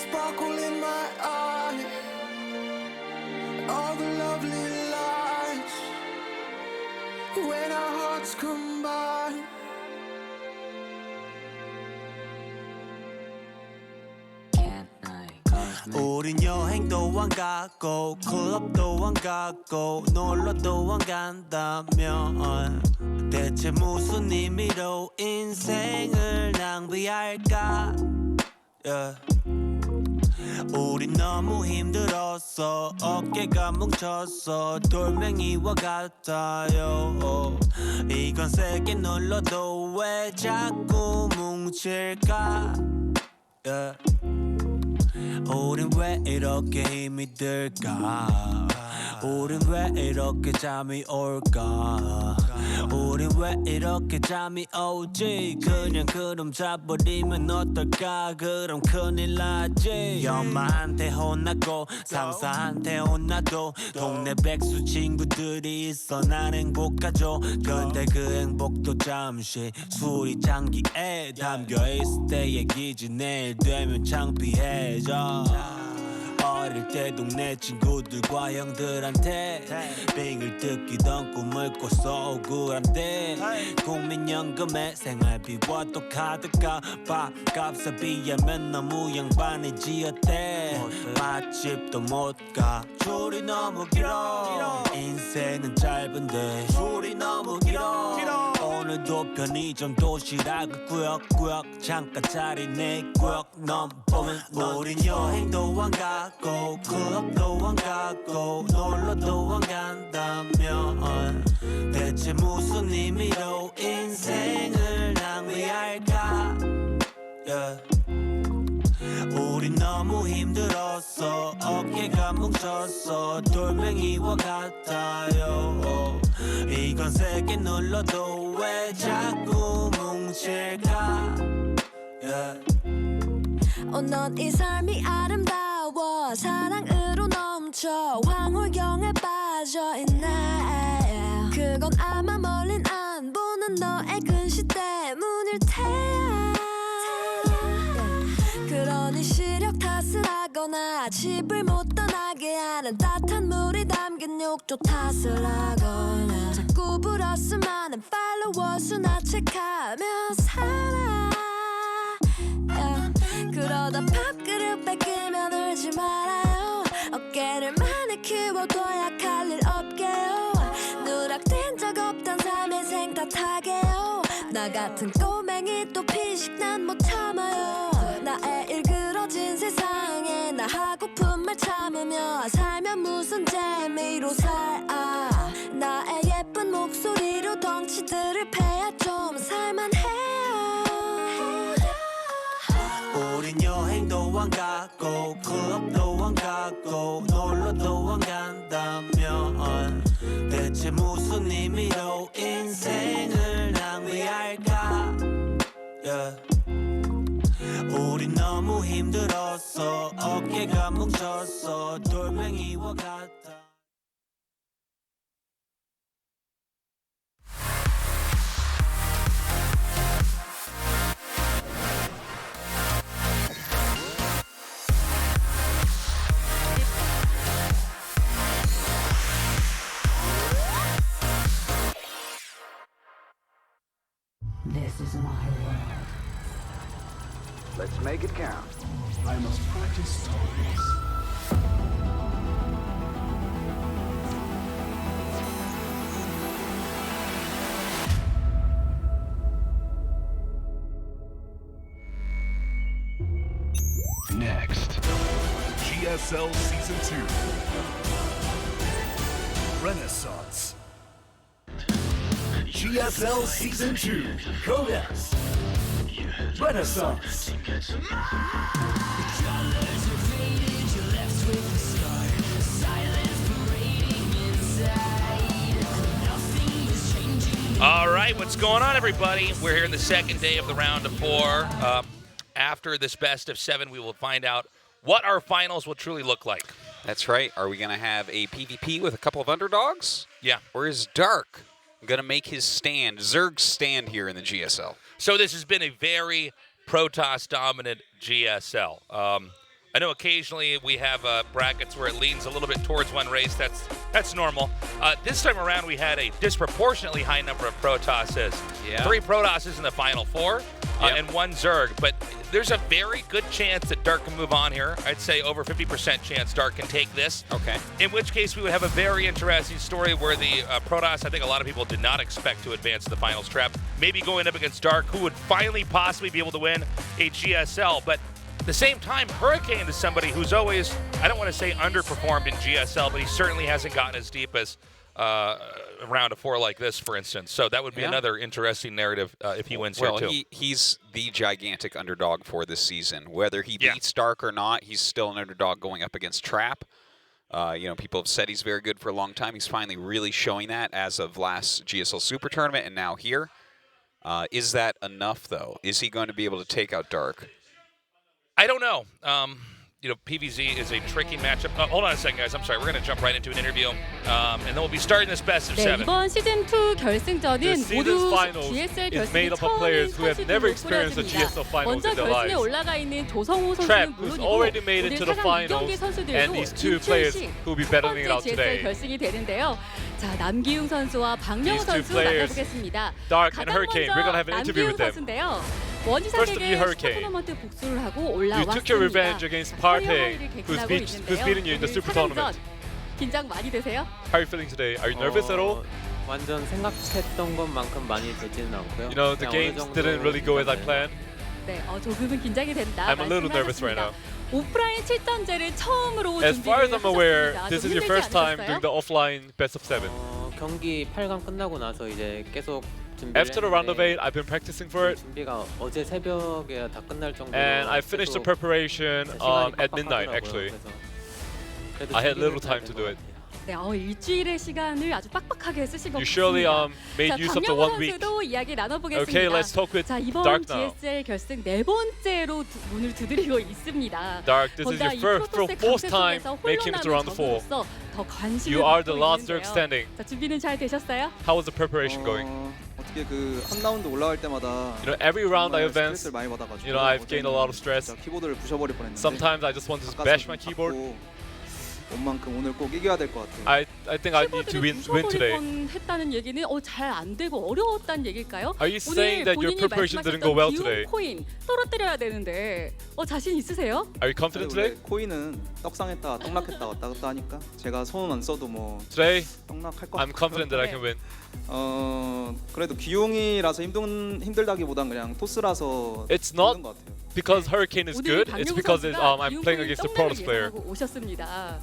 sparkle in my eye, all the lovely lights when our hearts combine. 우린 여행도 안 가고 클럽도 안 가고 놀러도 안 간다면 대체 무슨 의미로 인생을 낭비할까? 우린 너무 힘들었어 어깨가 뭉쳤어 돌멩이와 같아요 이건 세게 눌러도 왜 자꾸 뭉칠까? 우린 왜 이렇게 힘이 들까? 우린 왜 이렇게 잠이 올까? 우린 왜 이렇게 잠이 오지? 그냥 그럼 자버리면 어떨까? 그럼 큰일 나지. 엄마한테 혼나고 상사한테 혼나도 동네 백수 친구들이 있어 난 행복하죠. 근데 그 행복도 잠시 술이 장기에 담겨있을 때 얘기지 내일 되면 창피해져. 어릴 때 동네 친구들과 형들한테 빙을 뜯기던 꿈을 꿔서 억울한데 국민연금에 생활비와 또 카드값 밥값에 비하면 너무 양반이지었대. 맛집도 못가 줄이 너무 길어 인생은 짧은데 줄이 너무 길어. 오늘도 편의점 도시락을 꾸역꾸역 잠깐 자리내 꾸역 넘보면 우린 여행도 안 가고 클럽도 안 가고 놀러도 안 간다면 대체 무슨 의미로 인생을 낭비할까? 우린 너무 힘들었어 어깨가 뭉쳤어 돌멩이와 같아요 이건 세게 눌러도 왜 자꾸 뭉칠까? 넌 이 삶이 아름다워 사랑으로 넘쳐 황홀경에 빠져있네 그건 아마 멀린 안 보는 너의 근시 때문일 테야 그러니 시력 탓을 하거나 집을 못 떠나게 하는 따뜻한 물이 담긴 욕조 탓을 하거나 자꾸 불었을 많은 팔로워 수나 체크하며 살아 그러다 밥그릇 뺏기면 울지 말아요 어깨를 많이 키워도 약할 일 없게요 누락된 적 없던 삶의 생탓하게요 나 같은 꼬맹이 또 피식 난 못 참아요 나의 일그러진 세상에 나 하고픈 말 참으며 살면 무슨 재미로 살아 나의 예쁜 목소리로 덩치들을 패야 좀 살만해요 우린 여행도 안 가고 클럽도 안 가고 놀러도 안 간다면 대체 무슨 의미로 인생을 낭비할까? 우린 너무 힘들었어 어깨가 뭉쳤어 돌멩이와 같아. This is my world. Let's make it count. I must practice stories. Next, GSL Season 2. Renaissance. GSL Season 2. Codex. Renaissance. All right, what's going on, everybody? We're here in the second day of the round of 4. After this best of 7, we will find out what our finals will truly look like. That's right. Are we going to have a PvP with a couple of underdogs? Yeah. Or is Dark going to make his stand, Zerg's stand here in the GSL? So this has been a very Protoss-dominant GSL. I know occasionally we have brackets where it leans a little bit towards one race. That's normal. This time around, we had a disproportionately high number of Protosses. Yeah. 3 Protosses in the final 4 and 1 Zerg. But there's a very good chance that Dark can move on here. I'd say over 50% chance Dark can take this. Okay. In which case, we would have a very interesting story where the Protoss, I think a lot of people did not expect to advance to the finals trap. Maybe going up against Dark, who would finally possibly be able to win a GSL. But at the same time, Hurricane is somebody who's always, I don't want to say underperformed in GSL, but he certainly hasn't gotten as deep as a round of 4 like this, for instance. So that would be another interesting narrative if he wins here, too. Well, he's the gigantic underdog for this season. Whether he beats Dark or not, he's still an underdog going up against Trap. You know, people have said he's very good for a long time. He's finally really showing that as of last GSL Super Tournament and now here. Is that enough, though? Is he going to be able to take out Dark? I don't know. You know, PVZ is a tricky matchup. Hold on a second, guys. I'm sorry. We're going to jump right into an interview, and then we'll be starting this best of 네, 7. 이번 시즌 2 결승전은 모두 GSL 결승이 처음인 선수들로 꾸려집니다. 먼저 결승에 올라가 있는 조성우 선수는 물론이고 오늘 4강 2경기 선수들도 이춘식 첫 번째 GSL 결승이 되는데요. 자, 남기웅 선수와 박명호 선수 만나보겠습니다. 가장 먼저 남기웅 선수인데요. 원희석에게 슈퍼토너먼트 복수를 하고 올라왔습니다. Parping, who's beaten you in the Super Tournament. 긴장 많이 되세요? How are you feeling today? Are you nervous at all? 완전 생각했던 것만큼 많이 되지는 않고요. You know, the games didn't really go as I planned. 네, 조금은 긴장이 된다. I'm a little nervous right now. 오프라인 7전제를 처음으로 As far as I'm aware, 준비를 this is your first time doing the offline best of 7. 경기 8강 끝나고 나서 이제 계속 After the round of 8, I've been practicing for it. 준비가 어제 새벽에 다 끝날 정도로 And I finished the preparation at midnight, actually. I had little time to do it. 네, 일주일의 시간을 아주 빡빡하게 쓰신 것 You surely 같습니다. made 자, use of the 박명호 1 week. 선수도 이야기 나눠보겠습니다. Okay, let's talk with 자, 이번 Dark now. GSL 결승 4번째로 문을 두드리고 있습니다. Dark, this is your fourth time making it to round 4. 더 관심을 You are the 받고 last Zerg 있는데요. standing. 자, 준비는 잘 되셨어요? How was the preparation going? 어떻게 한 라운드 올라갈 때마다 You know, every round I advance, 스트레스를 많이 받아가지고 you know, I've gained a lot of stress. 키보드를 부셔버릴 뻔했는데 Sometimes I just want to bash my keyboard. 온 만큼 오늘 꼭 이겨야 될 것 같아요. I think I need to win today. 했다는 얘기는 잘 안 되고 어려웠다는 얘기일까요? Are you saying that your preparation didn't go well today? 코인 떨어뜨려야 되는데 자신 있으세요? Are you confident today? 코인은 떡상했다 떡락했다 왔다 갔다 하니까 제가 손 안 써도 뭐 Today, 떡락할 것 I'm confident that I can win. 그래도 기용이라서 힘들다기보단 그냥 토스라서 It's 힘든 not 것 같아요. because Hurricane is good. It's because I'm playing against a Protoss player. 오셨습니다.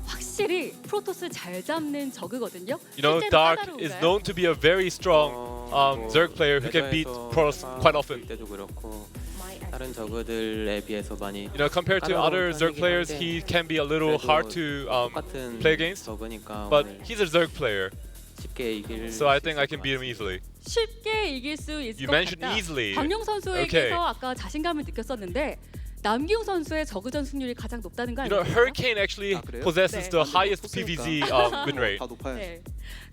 확실히 프로토스 잘 잡는 저그거든요. You know, Dark is known to be a very strong Zerg player who can beat Protoss quite often. 때도 그렇고 다른 저그들에 비해서 많이 You know, compared to other Zerg players, he can be a little hard to play against. 저그니까 But he's a Zerg player, 쉽게 이길 so I think I can beat him easily. 쉽게 이길 수 있을 You 것 mentioned 같다. easily. 박용 선수에게서 아까 자신감을 느꼈었는데 남기웅 선수의 저그전 승률이 가장 높다는 거 You know, 아니에요? Hurricane actually possesses the highest PVZ win rate. 다 높아요. 네.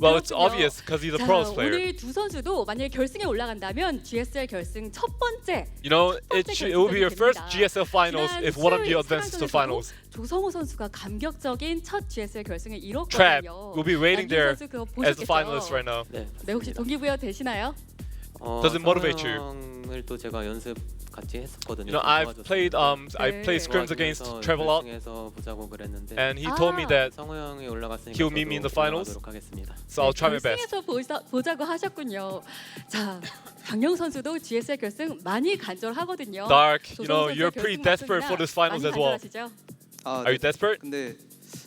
Well, it's 그렇군요. obvious because he's a 자, Protoss player. 오늘 두 선수도 만약에 결승에 올라간다면 GSL 결승 첫 번째. You know, it will be your first GSL finals if one of you advances to finals. 조성우 선수가 감격적인 첫 GSL 결승에 Trap 이뤘거든요. will be waiting there 남기웅 선수 그거 as the 보셨겠죠? finalist right now. 네, 네, 혹시 동기부여 되시나요? Does it motivate you? 을 또 제가 연습 같이 했었거든요. You know, I played scrims against Trev a lot, 보자고 그랬는데 and he told me that 성우 형이 올라갔으니까 he'll meet me in the finals. 하겠습니다. So I'll try my best. 결승에서 보자고 하셨군요. 자, 박영 선수도 GSL 결승 많이 간절하거든요. Dark, you 조성우 know, 선수의 you're pretty 결승 desperate for this finals 많이 as well. 간절하시죠? Are you desperate? 근데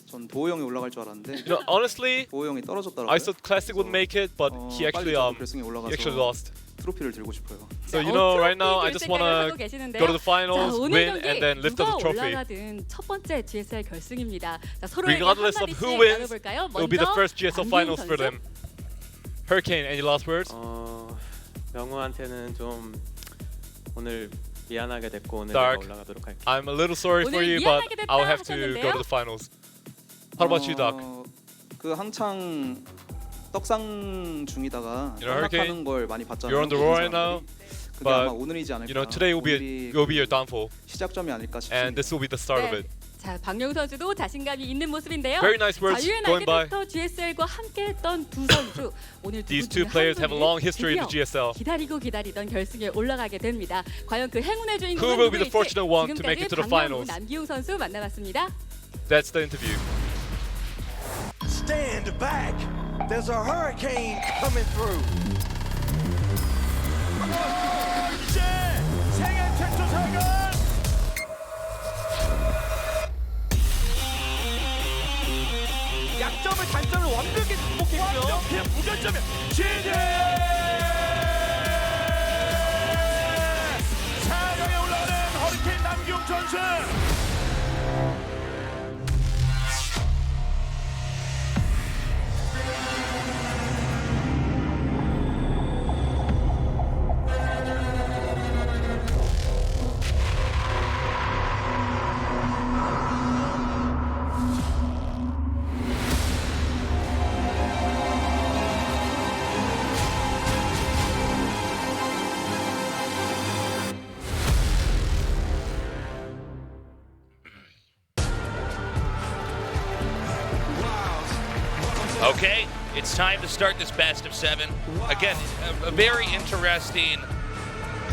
전 도호 형이 올라갈 줄 알았는데 You know, honestly, 도호 형이 떨어졌더라고요. I thought Classic would make it, but he actually 결승에 올라가서 actually lost. 트로피를 들고 싶어요. So you know, right now I just wanna go to the finals, win, and then lift up the trophy. 올라가든 첫 번째 GSL 결승입니다. 자, 서로에게 Regardless of 한마디씩 who wins, 나눠볼까요? it will be the 먼저 first GSL finals for them. Hurricane, any last words? 명우한테는 좀 오늘 미안하게 됐고 오늘 Dark, 내가 올라가도록 할게. I'm a little sorry for you, but I'll have to go to the finals. How about you, Doc? 한창 떡상 중이다가 You know, Hurricane, 떡락하는 걸 많이 봤잖아요. you're on the roll right now. 그게 아마 but 오늘이지 않을까. you know, today will be your downfall, 시작점이 아닐까 and 싶습니다. this will be the start of 네. it. 자, 박용 선수도 자신감이 있는 모습인데요. Very nice words 자유의 going by. 날개부터 GSL과 함께했던 두 선수 오늘 These two players have a long history in the GSL. 기다리던 결승에 올라가게 됩니다. 과연 그 행운의 주인공은 Who will be the 누구일지 fortunate one to make it to the 지금까지 finals? 남기웅 선수 만나봤습니다. That's the interview. Stand back. There's a hurricane coming through. 생애 최초 사건. 약점을 단점을 완벽히 극복했죠. 완벽히 무결점의 시대. 4강에 올라오는 허리케인 남기웅 선수. Okay, it's time to start this best of 7. Again, a very interesting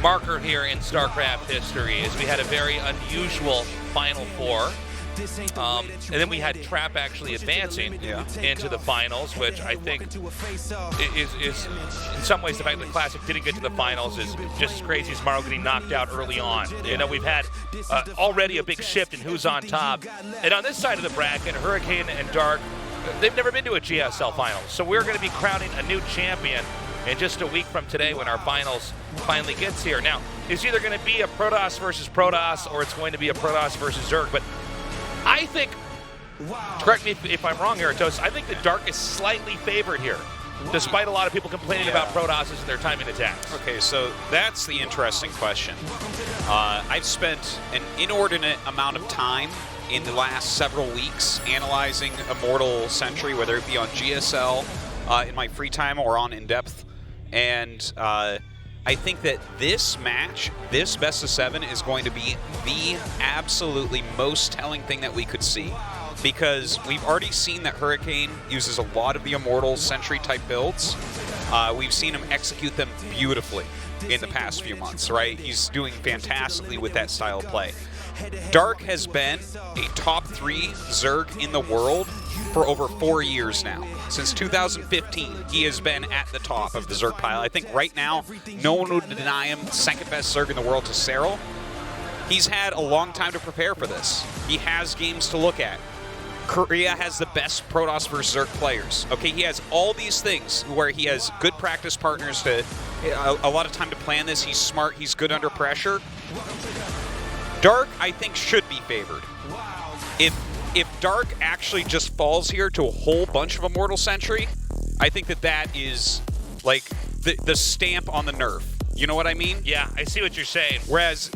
marker here in StarCraft history is we had a very unusual Final Four. And then we had Trap actually advancing into the finals, which I think is in some ways the fact that Classic didn't get to the finals is just as crazy as Morrow getting knocked out early on. You know, we've had already a big shift in who's on top. And on this side of the bracket, Hurricane and Dark, they've never been to a GSL finals. So we're going to be crowning a new champion in just a week from today when our finals finally gets here. Now, it's either going to be a Protoss versus Protoss or it's going to be a Protoss versus Zerg, but I think, correct me if I'm wrong here, Atos, I think the Dark is slightly favored here, despite a lot of people complaining about Protosses and their timing attacks. Okay, so that's the interesting question. I've spent an inordinate amount of time in the last several weeks analyzing Immortal Sentry, whether it be on GSL, in my free time, or on In-Depth, and I think that this match, this best of 7, is going to be the absolutely most telling thing that we could see. Because we've already seen that Hurricane uses a lot of the Immortal Sentry type builds. We've seen him execute them beautifully in the past few months, right? He's doing fantastically with that style of play. Dark has been a top 3 Zerg in the world for over 4 years now. Since 2015, he has been at the top of the Zerg pile. I think right now, no one would deny him second best Zerg in the world to Serral. He's had a long time to prepare for this. He has games to look at. Korea has the best Protoss versus Zerg players. Okay, he has all these things where he has good practice partners to, a lot of time to plan this. He's smart, he's good under pressure. Dark, I think, should be favored. If Dark actually just falls here to a whole bunch of Immortal Sentry, I think that is like the stamp on the nerf. You know what I mean? Yeah, I see what you're saying. Whereas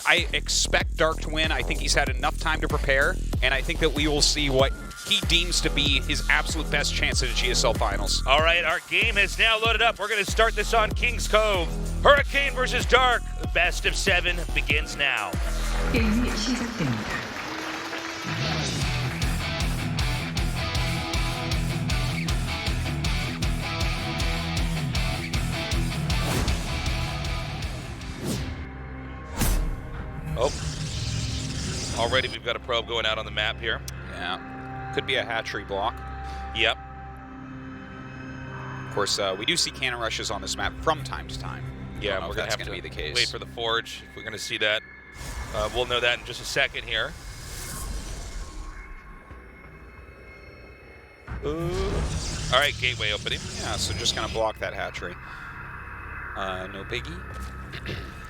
I expect Dark to win. I think he's had enough time to prepare, and I think that we will see what he deems to be his absolute best chance at a GSL Finals. All right, our game is now loaded up. We're going to start this on Kings Cove. Hurricane versus Dark. The best of 7 begins now. 게임이 시작됩니다. Oh, already we've got a probe going out on the map here. Yeah, could be a hatchery block. Yep. Of course, we do see cannon rushes on this map from time to time. Yeah, we're going to have to be the case. Wait for the forge if we're going to see that. We'll know that in just a second here. All right, gateway opening. Yeah, so just going to block that hatchery. No biggie.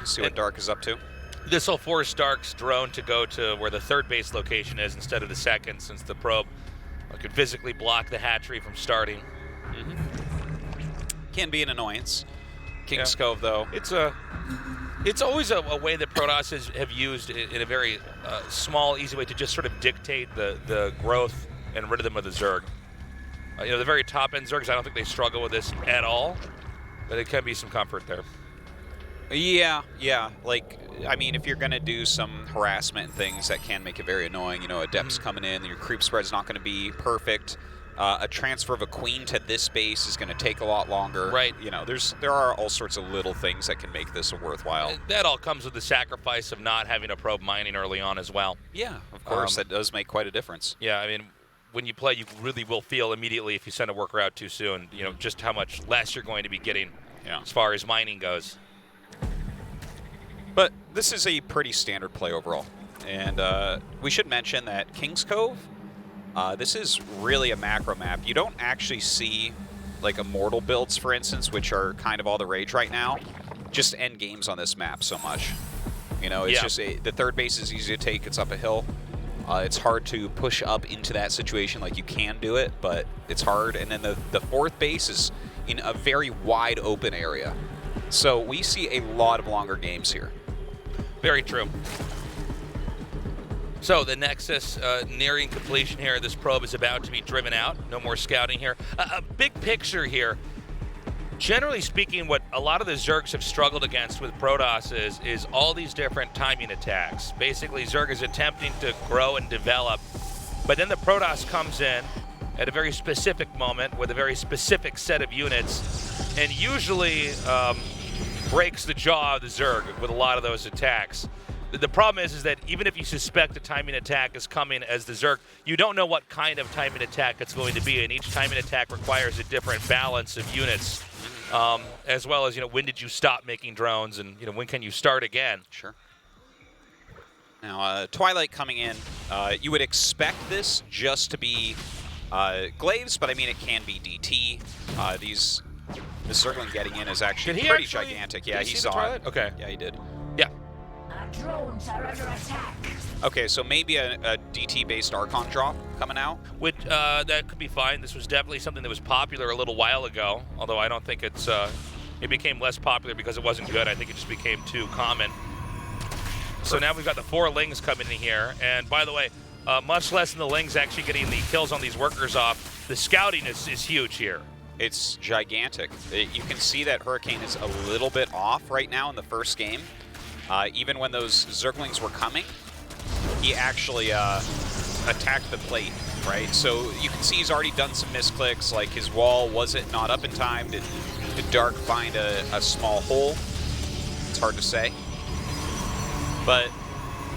See what Dark is up to. This will force Dark's drone to go to where the third base location is instead of the second, since the probe could physically block the hatchery from starting. Can be an annoyance. Kings Cove, though. It's always a way that Protoss have used in a very small, easy way to just sort of dictate the growth and rhythm of the Zerg. You know, the very top-end Zergs, I don't think they struggle with this at all, but it can be some comfort there. Yeah. Like, I mean, if you're going to do some harassment and things, that can make it very annoying. You know, Adept's coming in, your creep spread's not going to be perfect. A transfer of a queen to this base is going to take a lot longer. Right. You know, there are all sorts of little things that can make this a worthwhile. That all comes with the sacrifice of not having a probe mining early on as well. Yeah, of course. That does make quite a difference. Yeah, I mean, when you play, you really will feel immediately if you send a worker out too soon, you know, just how much less you're going to be getting as far as mining goes. But this is a pretty standard play overall. And we should mention that King's Cove, this is really a macro map. You don't actually see like Immortal builds, for instance, which are kind of all the rage right now, just end games on this map so much. You know, it's just the third base is easy to take. It's up a hill. It's hard to push up into that situation. Like, you can do it, but it's hard. And then the fourth base is in a very wide open area. So we see a lot of longer games here. Very true. So the Nexus nearing completion here. This probe is about to be driven out. No more scouting here. A big picture here. Generally speaking, what a lot of the Zergs have struggled against with Protoss is all these different timing attacks. Basically, Zerg is attempting to grow and develop, but then the Protoss comes in at a very specific moment with a very specific set of units, and usually breaks the jaw of the Zerg with a lot of those attacks. The problem is that even if you suspect a timing attack is coming as the Zerg, you don't know what kind of timing attack it's going to be, and each timing attack requires a different balance of units, as well as, you know, when did you stop making drones, and, you know, when can you start again? Sure. Now, Twilight coming in, you would expect this just to be Glaives, but I mean, it can be DT. The Zergling getting in is actually pretty gigantic. Yeah, he saw it. Okay. Yeah, he did. Yeah. Drones are under attack. Okay, so maybe a DT-based Archon drop coming out? That could be fine. This was definitely something that was popular a little while ago, although I don't think it became less popular because it wasn't good. I think it just became too common. So now we've got the 4 Lings coming in here, and by the way, much less than the Lings actually getting the kills on these workers off, the scouting is huge here. It's gigantic. You can see that Hurricane is a little bit off right now in the first game. Even when those Zerglings were coming, he actually attacked the plate, right? So you can see he's already done some misclicks, like his wall, was it not up in time? Did Dark find a small hole? It's hard to say. But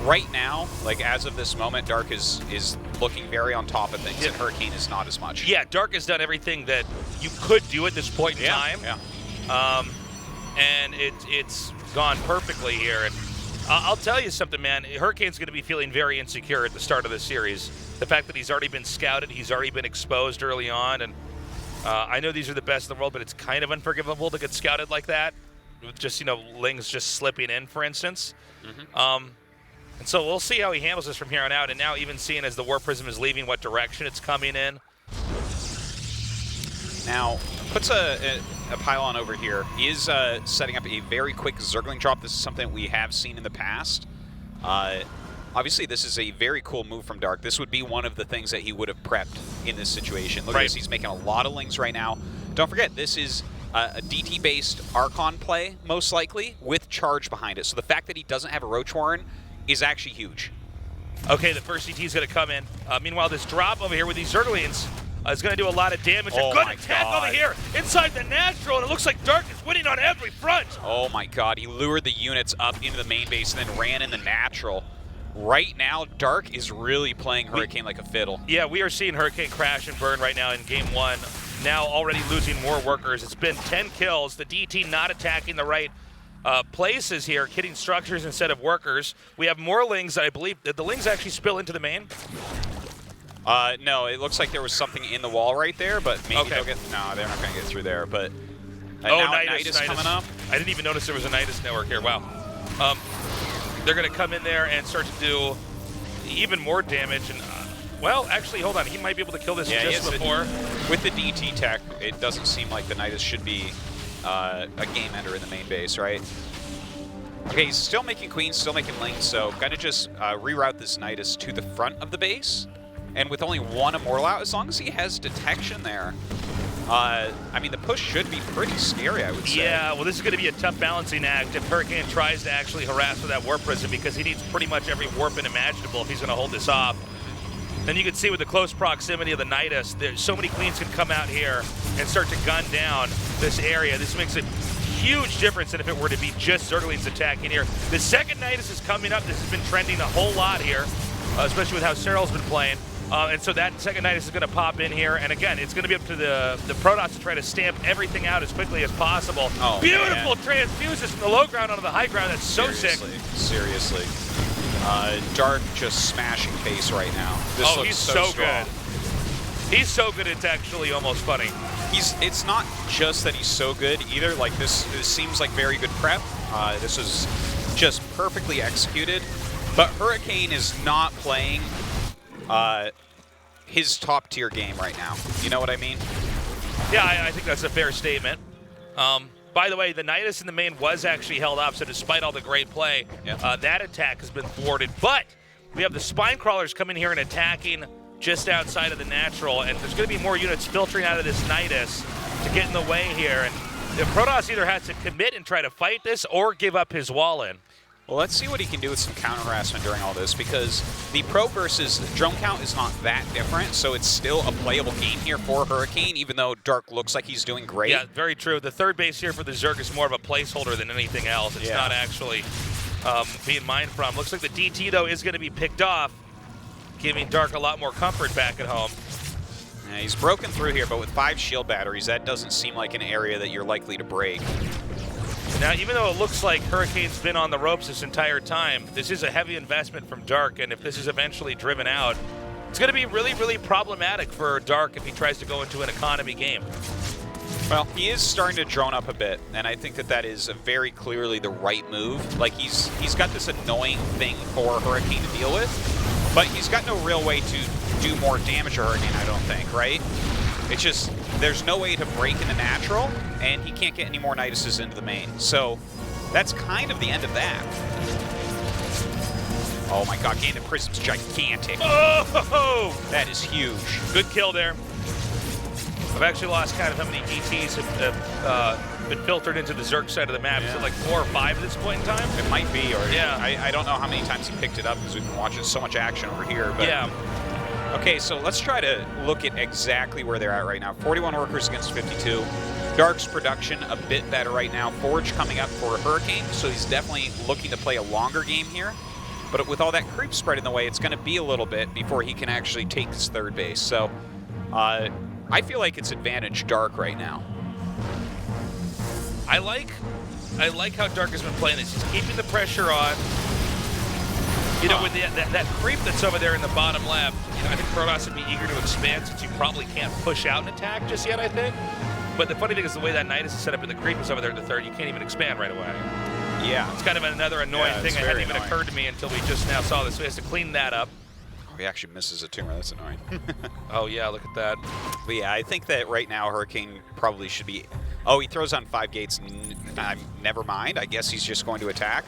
right now, like as of this moment, Dark is looking very on top of things, and Hurricane is not as much. Yeah, Dark has done everything that you could do at this point in time. Yeah. And it's gone perfectly here. And I'll tell you something, man. Hurricane's going to be feeling very insecure at the start of the series. The fact that he's already been scouted, he's already been exposed early on, and I know these are the best in the world, but it's kind of unforgivable to get scouted like that, with just, you know, Lings just slipping in, for instance. And so we'll see how he handles this from here on out. And now even seeing as the War Prism is leaving, what direction it's coming in. Now, puts a pylon over here. He is setting up a very quick Zergling drop. This is something we have seen in the past. Obviously, this is a very cool move from Dark. This would be one of the things that he would have prepped in this situation. Look at this. He's making a lot of Lings right now. Don't forget, this is a DT-based Archon play, most likely, with charge behind it. So the fact that he doesn't have a Roach Warren is actually huge. Okay, the first DT is going to come in. Meanwhile, this drop over here with these Zerglings is going to do a lot of damage. Oh, a good attack over here inside the natural, and it looks like Dark is winning on every front. Oh my god, he lured the units up into the main base and then ran in the natural. Right now, Dark is really playing Hurricane like a fiddle. Yeah, we are seeing Hurricane crash and burn right now in game 1. Now already losing more workers. It's been 10 kills. The DT not attacking the right places here, hitting structures instead of workers. We have more Lings. I believe, did the Lings actually spill into the main? No, it looks like there was something in the wall right there, but maybe they'll get... No, they're not going to get through there, but... now Nidus coming up. I didn't even notice there was a Nidus network here. Wow. They're going to come in there and start to do even more damage. And well, actually, hold on. He might be able to kill this just before. With the DT tech, it doesn't seem like the Nidus should be a game ender in the main base, right? Okay, he's still making queens, still making Lings, so gonna just reroute this Nidus to the front of the base. And with only one Immortal out, as long as he has detection there, I mean, the push should be pretty scary, I would say. Yeah, well, this is going to be a tough balancing act if Hurricane tries to actually harass with that warp prism, because he needs pretty much every warp imaginable if he's going to hold this off. Then you can see with the close proximity of the Nidus, there's so many queens can come out here and start to gun down this area. This makes a huge difference than if it were to be just Zerglings attacking here. The second Nidus is coming up. This has been trending a whole lot here, especially with how Cyril's been playing. And so that second Nidus is going to pop in here. And again, it's going to be up to the Protoss to try to stamp everything out as quickly as possible. Oh, beautiful transfuses from the low ground onto the high ground. That's so sick. Seriously. Dark just smashing face right now. This looks he's so good. He's so good, it's actually almost funny. It's not just that he's so good either. Like this seems like very good prep. This is just perfectly executed. But Hurricane is not playing his top tier game right now. You know what I mean? Yeah, I think that's a fair statement. By the way, the Nidus in the main was actually held off, so despite all the great play, that attack has been thwarted. But we have the Spine Crawlers coming here and attacking just outside of the natural, and there's going to be more units filtering out of this Nidus to get in the way here. And the Protoss either has to commit and try to fight this or give up his wall in. Well, let's see what he can do with some counter harassment during all this, because the probe versus drone count is not that different, so it's still a playable game here for Hurricane, even though Dark looks like he's doing great. Yeah, very true. The third base here for the Zerg is more of a placeholder than anything else. It's not actually being mined from. Looks like the DT, though, is going to be picked off, giving Dark a lot more comfort back at home. Yeah, he's broken through here, but with 5 shield batteries, that doesn't seem like an area that you're likely to break. Now, even though it looks like Hurricane's been on the ropes this entire time, this is a heavy investment from Dark, and if this is eventually driven out, it's going to be really, really problematic for Dark if he tries to go into an economy game. Well, he is starting to drone up a bit, and I think that that is very clearly the right move. Like, he's got this annoying thing for Hurricane to deal with, but he's got no real way to do more damage to Hurricane, I don't think, right? It's just, there's no way to break in the natural, and he can't get any more Niduses into the main. So that's kind of the end of that. Oh my god, Gain the Prism's gigantic. Oh! That is huge. Good kill there. I've actually lost count of how many GTs have been filtered into the Zerg side of the map. Is it like 4 or 5 at this point in time? It might be, or yeah. I don't know how many times he picked it up because we've been watching so much action over here. But yeah. Okay, so let's try to look at exactly where they're at right now. 41 workers against 52. Dark's production a bit better right now. Forge coming up for Hurricane, so he's definitely looking to play a longer game here. But with all that creep spread in the way, it's going to be a little bit before he can actually take his third base. So I feel like it's advantage Dark right now. I like how Dark has been playing this. He's keeping the pressure on. You know, with that creep that's over there in the bottom left, you know, I think Protoss would be eager to expand since you probably can't push out an attack just yet, I think. But the funny thing is the way that Nidus is set up and the creep is over there at the third, you can't even expand right away. Yeah. It's kind of another annoying thing that hadn't even occurred to me until we just now saw this. So he has to clean that up. Oh, he actually misses a tumor. That's annoying. Oh, yeah, look at that. But yeah, I think that right now Hurricane probably should be... Oh, he throws on 5 gates. Never mind. I guess he's just going to attack.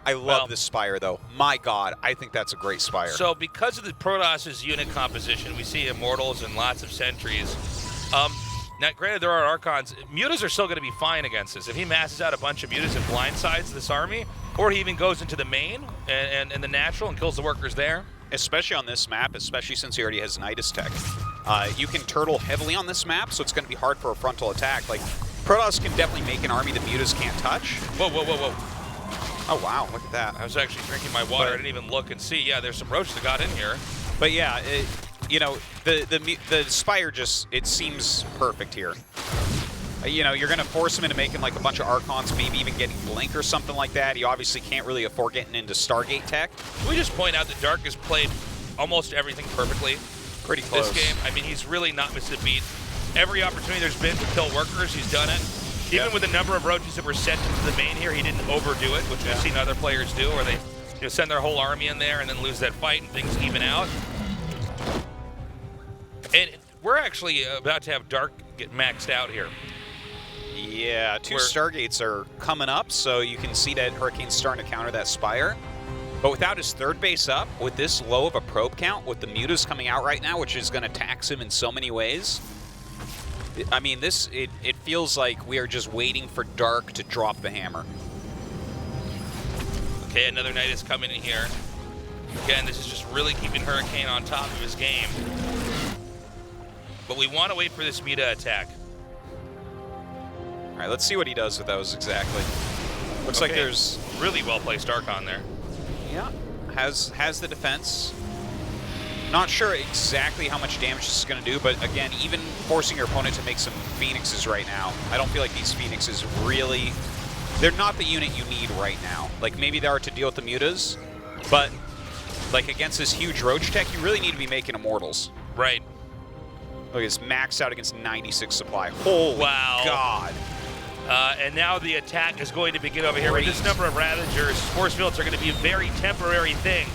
I love this Spire, though. My god, I think that's a great Spire. So because of the Protoss's unit composition, we see Immortals and lots of Sentries. Now, granted, there are Archons. Mutas are still going to be fine against this. If he masses out a bunch of Mutas and blindsides this army, or he even goes into the main and the natural and kills the workers there. Especially on this map, especially since he already has Nidus tech. You can turtle heavily on this map, so it's going to be hard for a frontal attack. Like, Protoss can definitely make an army that Mutas can't touch. Whoa, whoa, whoa, whoa. Oh, wow, look at that. I was actually drinking my water. I didn't even look and see. Yeah, there's some roaches that got in here. But yeah, you know, the Spire just, it seems perfect here. You know, you're going to force him into making like a bunch of Archons, maybe even getting Blink or something like that. He obviously can't really afford getting into Stargate tech. Can we just point out that Dark has played almost everything perfectly? Pretty close. This game, I mean, he's really not missed a beat. Every opportunity there's been to kill workers, he's done it. Even with the number of roaches that were sent into the main here, he didn't overdo it, which we've seen other players do, where they send their whole army in there and then lose that fight and things even out. And we're actually about to have Dark get maxed out here. Yeah, 2 Stargates are coming up, so you can see that Hurricane's starting to counter that Spire. But without his third base up, with this low of a probe count, with the Mutas coming out right now, which is going to tax him in so many ways, I mean, it feels like we are just waiting for Dark to drop the hammer. Okay, another Knight is coming in here. Again, this is just really keeping Hurricane on top of his game. But we want to wait for this Muta attack. All right, let's see what he does with those exactly. Looks like there's really well placed Archon there. Yeah, has the defense. Not sure exactly how much damage this is going to do, but again, even forcing your opponent to make some Phoenixes right now, I don't feel like these Phoenixes really, they're not the unit you need right now. Like maybe they are to deal with the Mutas, but like against this huge Roach tech, you really need to be making Immortals. Right. Look, it's maxed out against 96 supply. Holy God. And now the attack is going to begin over here. With this number of Ravagers, force fields are going to be a very temporary thing.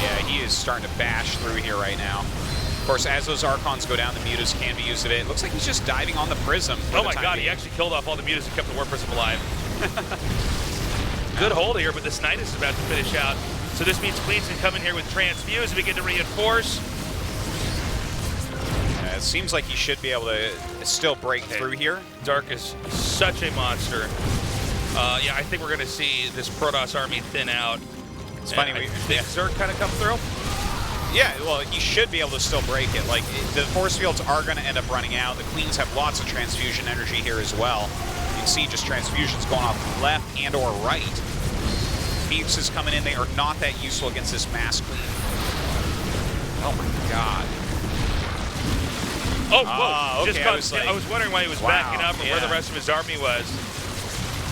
Yeah, he is starting to bash through here right now. Of course, as those Archons go down, the Mutas can be used today. It looks like he's just diving on the Prism. Oh my God, he actually killed off all the Mutas and kept the War Prism alive. Good hold here, but this Knight is about to finish out. So this means Queens can come in here with Transfuse and begin to reinforce. It seems like he should be able to still break through here. Dark is such a monster. Yeah, I think we're going to see this Protoss army thin out. It's funny. I think Zerg kind of come through. Yeah, well, he should be able to still break it. Like, the force fields are going to end up running out. The Queens have lots of transfusion energy here as well. You can see just transfusions going off left and or right. Phoenix is coming in. They are not that useful against this mass Queen. Oh my God. Oh, whoa. Okay, I was wondering why he was backing up and where the rest of his army was.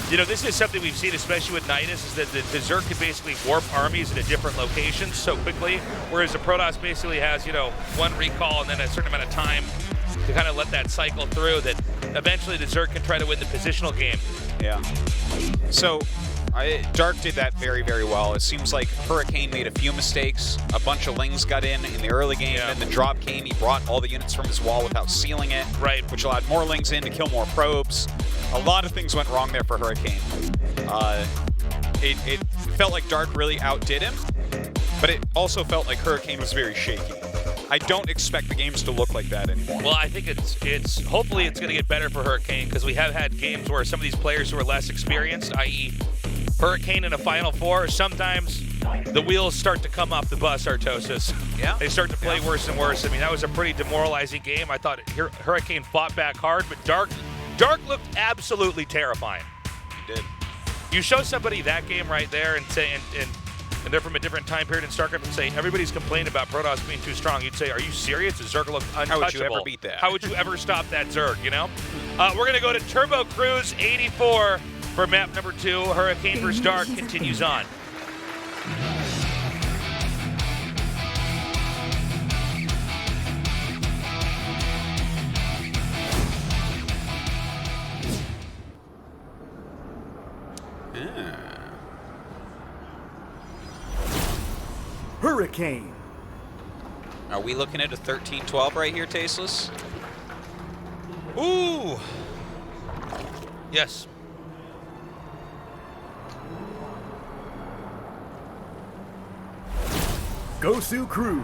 You know, this is something we've seen, especially with Nidus, is that the Zerg can basically warp armies into different locations so quickly, whereas the Protoss basically has, you know, one recall and then a certain amount of time to kind of let that cycle through, that eventually the Zerg can try to win the positional game. Yeah. So, Dark did that very, very well. It seems like Hurricane made a few mistakes. A bunch of Lings got in the early game, then the drop came. He brought all the units from his wall without sealing it, which allowed more Lings in to kill more probes. A lot of things went wrong there for Hurricane. It felt like Dark really outdid him, but it also felt like Hurricane was very shaky. I don't expect the games to look like that anymore. Well, I think it's hopefully it's going to get better for Hurricane, because we have had games where some of these players who are less experienced, i.e. Hurricane in a Final Four, sometimes the wheels start to come off the bus, Artosis. Yeah. They start to play worse and worse. I mean, that was a pretty demoralizing game. I thought Hurricane fought back hard, but Dark looked absolutely terrifying. He did. You show somebody that game right there and say, and they're from a different time period in StarCraft and say, everybody's complaining about Protoss being too strong. You'd say, are you serious? The Zerg looked untouchable. How would you ever beat that? How would you ever stop that Zerg, you know? We're going to go to Turbo Cruise 84 for map number 2. Hurricane vs. Dark continues on. Hurricane. Are we looking at a 13-12 right here, Tasteless? Ooh. Yes. Gosu Crew.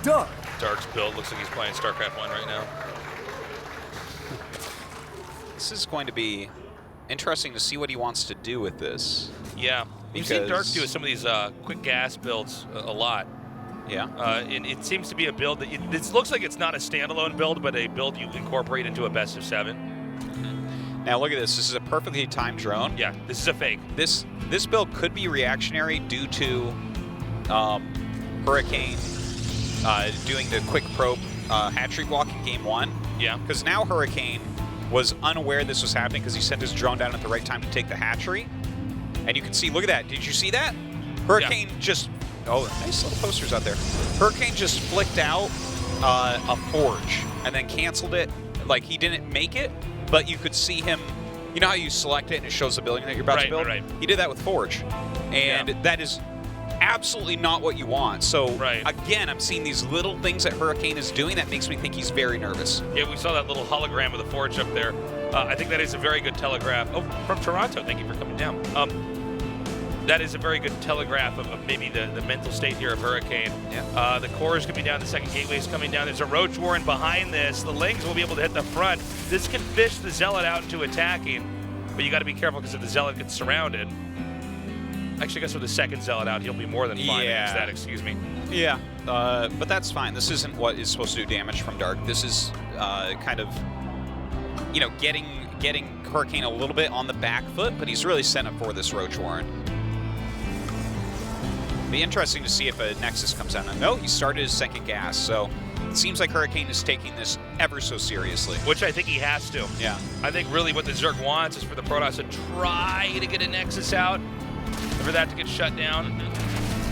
Dark. Dark's build looks like he's playing StarCraft 1 right now. This is going to be interesting to see what he wants to do with this. Yeah. We've seen Dark do some of these quick gas builds a lot. Yeah. And it seems to be a build that it looks like it's not a standalone build, but a build you incorporate into a best of 7. Now look at this. This is a perfectly timed drone. Yeah, this is a fake. This build could be reactionary due to Hurricane doing the quick probe hatchery walk in game 1. Yeah. Because now Hurricane was unaware this was happening because he sent his drone down at the right time to take the hatchery. And you can see, look at that. Did you see that? Hurricane just, oh, nice little posters out there. Hurricane just flicked out a forge and then canceled it. Like, he didn't make it, but you could see him, you know how you select it and it shows the building that you're about to build? Right. He did that with forge. And that is absolutely not what you want. So, again, I'm seeing these little things that Hurricane is doing that makes me think he's very nervous. Yeah, we saw that little hologram of the forge up there. I think that is a very good telegraph. Oh, from Toronto, thank you for coming down. That is a very good telegraph of maybe the mental state here of Hurricane. Yeah. The core is going to be down. The second gateway is coming down. There's a Roach Warren behind this. The Lings will be able to hit the front. This can fish the Zealot out into attacking, but you got to be careful because if the Zealot gets surrounded, actually, I guess with the second Zealot out, he'll be more than fine against that, excuse me. Yeah, but that's fine. This isn't what is supposed to do damage from Dark. This is kind of, you know, getting Hurricane a little bit on the back foot, but he's really set up for this Roach Warren. Be interesting to see if a Nexus comes out. No, he started his second gas, so it seems like Hurricane is taking this ever so seriously. Which I think he has to. Yeah. I think really what the Zerg wants is for the Protoss to try to get a Nexus out, for that to get shut down.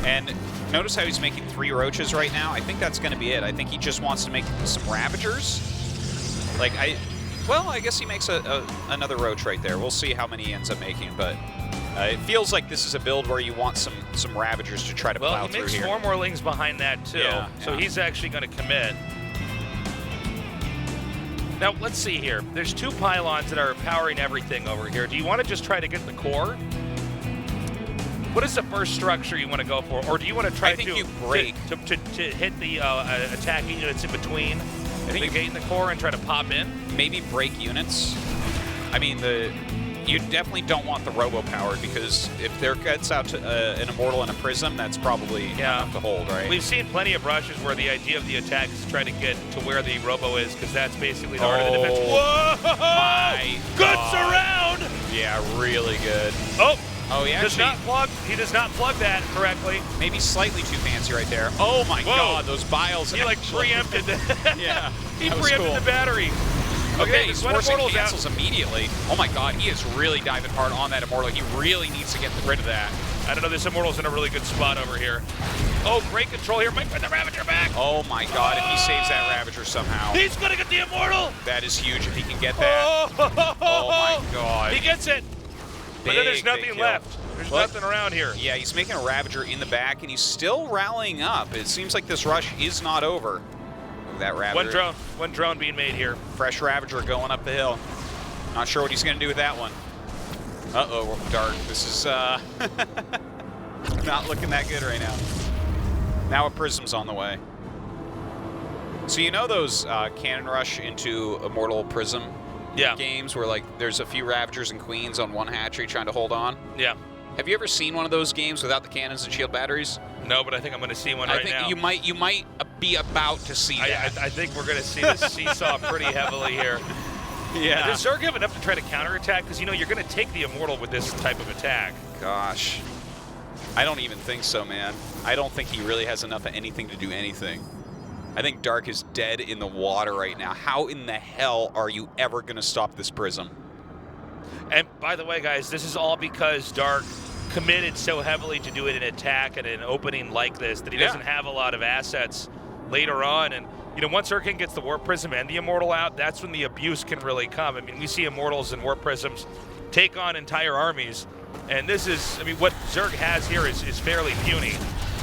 And notice how he's making 3 Roaches right now? I think that's going to be it. I think he just wants to make some Ravagers. Like, well, I guess he makes another Roach right there. We'll see how many he ends up making, but it feels like this is a build where you want some Ravagers to try to plow through here. Well, he makes 4 more Lings behind that, too. Yeah, so he's actually going to commit. Now, let's see here. There's 2 pylons that are powering everything over here. Do you want to just try to get the core? What is the first structure you want to go for? Or do you want to try to hit the attacking units in between the gate and the core and try to pop in? Maybe break units. I mean, you definitely don't want the robo-powered, because if there gets out to, an Immortal and a Prism, that's probably enough to hold, right? We've seen plenty of rushes where the idea of the attack is to try to get to where the robo is, because that's basically the heart of the defense. Whoa! My good surround! Yeah, really good. Oh, he does not plug that correctly. Maybe slightly too fancy right there. Oh my God, those biles. He like preempted that. Yeah, he preempted the battery. Okay, he's forcing cancels immediately. Oh my God, he is really diving hard on that Immortal. He really needs to get rid of that. I don't know, this Immortal's in a really good spot over here. Oh, great control here. Might put the Ravager back. Oh my God, if he saves that Ravager somehow. He's gonna get the Immortal. That is huge if he can get that. Oh my God. He gets it. But then there's nothing left. There's nothing around here. Yeah, he's making a Ravager in the back, and he's still rallying up. It seems like this rush is not over. That Ravager. One drone being made here. Fresh Ravager going up the hill. Not sure what he's going to do with that one. Uh-oh, Dark. This is not looking that good right now. Now a Prism's on the way. So you know those cannon rush into Immortal Prism games where like there's a few Ravagers and Queens on one hatchery trying to hold on? Yeah. Have you ever seen one of those games without the cannons and shield batteries? No, but I think I'm going to see one right now. I think you might be about to see that. I think we're going to see this seesaw pretty heavily here. Yeah. Does Zerg have enough to try to counterattack? Because, you know, you're going to take the Immortal with this type of attack. Gosh. I don't even think so, man. I don't think he really has enough of anything to do anything. I think Dark is dead in the water right now. How in the hell are you ever going to stop this Prism? And by the way, guys, this is all because Dark committed so heavily to do it in attack and an opening like this that he doesn't have a lot of assets later on. And, you know, once Hurricane gets the Warp Prism and the Immortal out, that's when the abuse can really come. I mean, we see Immortals and Warp Prisms take on entire armies. And this is, I mean, what Zerg has here is fairly puny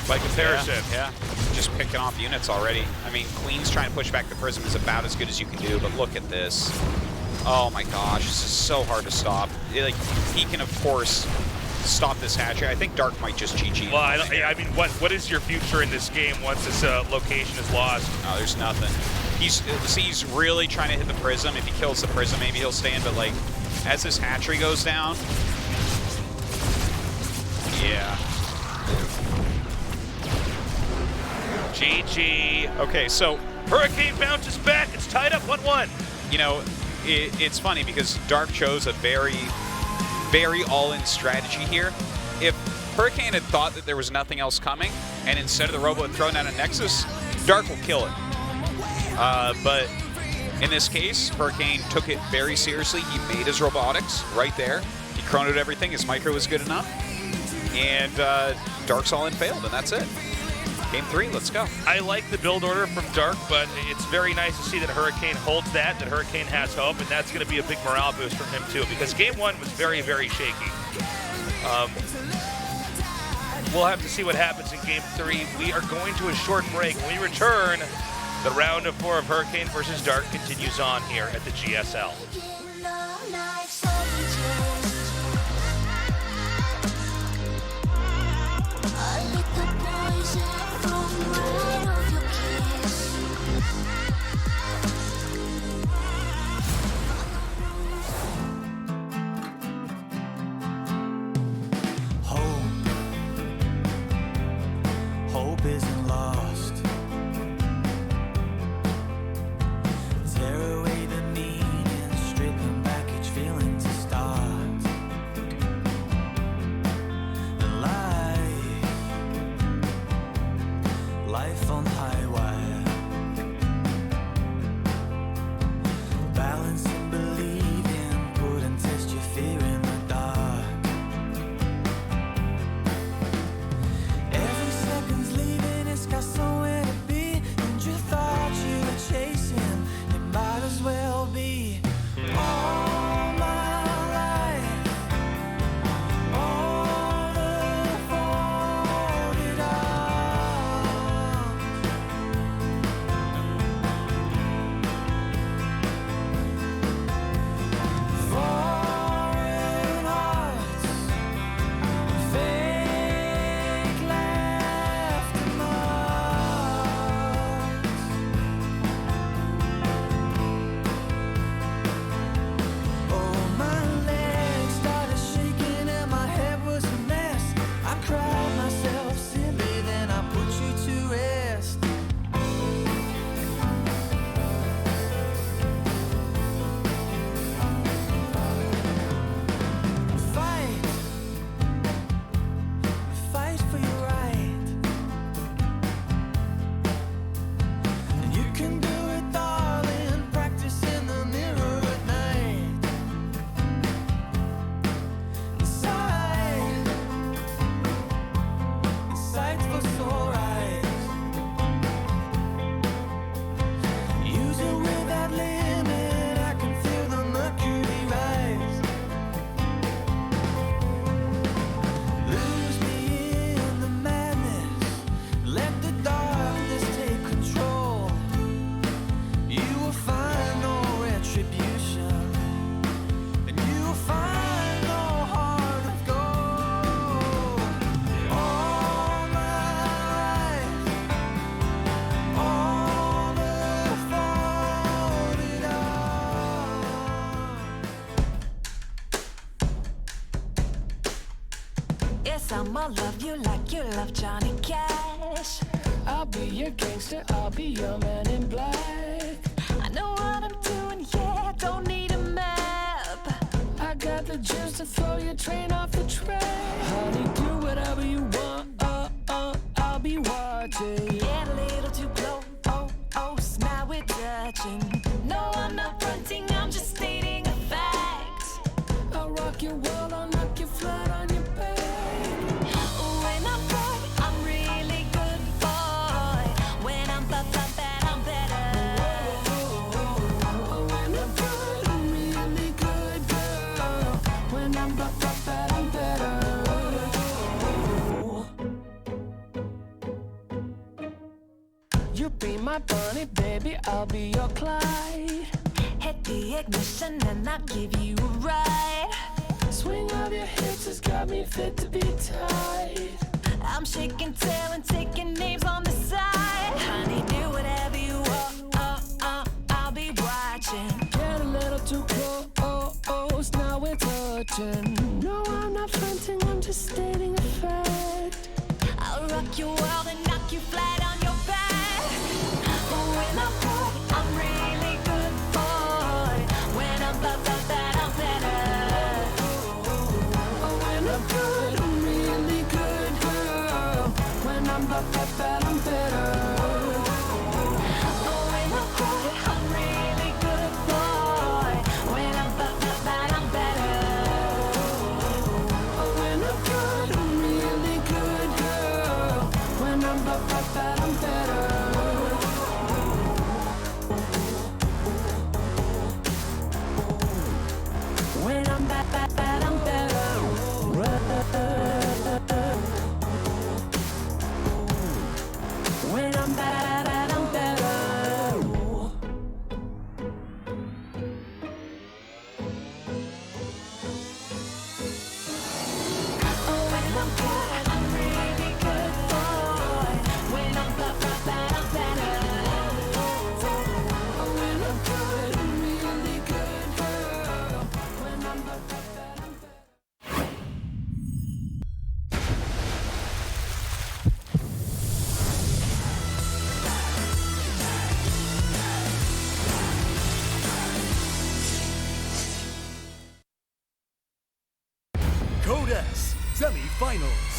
by comparison. Yeah, just picking off units already. I mean, Queen's trying to push back the Prism is about as good as you can do, but look at this. Oh my gosh, this is so hard to stop. Like, he can, of course, stop this hatchery. I think Dark might just GG. Well, I mean, what is your future in this game once this location is lost? Oh, there's nothing. He's really trying to hit the Prism. If he kills the Prism, maybe he'll stay in, but like, as this hatchery goes down, yeah. GG. Okay, so Hurricane bounces back. It's tied up 1-1. You know, it's funny because Dark chose a very, very all-in strategy here. If Hurricane had thought that there was nothing else coming, and instead of the Robo had thrown down a Nexus, Dark will kill it. But in this case, Hurricane took it very seriously. He made his robotics right there. He chronoed everything. His micro was good enough. And Dark's all-in failed, and that's it. Game 3, let's go. I like the build order from Dark, but it's very nice to see that Hurricane holds that Hurricane has hope, and that's going to be a big morale boost from him too, because Game 1 was very, very shaky. We'll have to see what happens in Game 3. We are going to a short break. When we return, the round of 4 of Hurricane versus Dark continues on here at the GSL. by wire. Balance and believe in, put and test your fear in the dark. Every second's leaving, it's got somewhere to be. And you thought you were chasing, it might as well be. All my life, all the folded arms. Foreign hearts, fake laughter marks. Oh, my legs started shaking and my head was a mess. I cried myself silly, then I put you to rest. Fight, fight for your right. And you can do it, darling. Practice in the mirror at night. Sight, sight for sore eyes. Use it without limit. I can feel the mercury rise. Lose me in the madness. Let the darkness take control. You will find no retribution, and you will find no heart of gold. All my life, all the folded arms. Yes, I'ma love you like you love Johnny Cash. I'll be your gangster, I'll be your man in black. I know what I'm doing, yeah, don't need a map. I got the juice to throw your train off the track. Honey, do whatever you want, I'll be watching. Get a little too close, oh, smile we're touching. No, I'm not fronting, I'm just stating a fact. I'll rock your world, I'll knock you flat on your back. When I'm broke, I'm really good boy. When I'm bad, I'm better. When I'm good, I'm really good girl. When I'm bad, I'm better. You be my bunny, baby, I'll be your Clyde. Hit the ignition and I'll give you a ride. Swing of your hips has got me fit to be tied. I'm shaking tail and taking names on the side. Honey, do whatever you want, I'll be watching. Get a little too close, now we're touching. No, I'm not fronting, I'm just stating a fact. I'll rock your world and knock you flat on your back. When I'm broke, I'm really good boy. When I'm bad, I'm better. When I'm good, I'm really good girl. When I'm bad, I'm better. When I'm broke, I'm really good boy. When I'm bad, I'm better. When I'm good, I'm really good girl. When I'm bad, I'm better. When I'm bad, I'm better. When I'm bad, I'm better. When I'm good, I'm really good boy. When I'm bad, I'm better. When I'm good, I'm really good girl. When I'm bad, I'm better. Code S semifinals.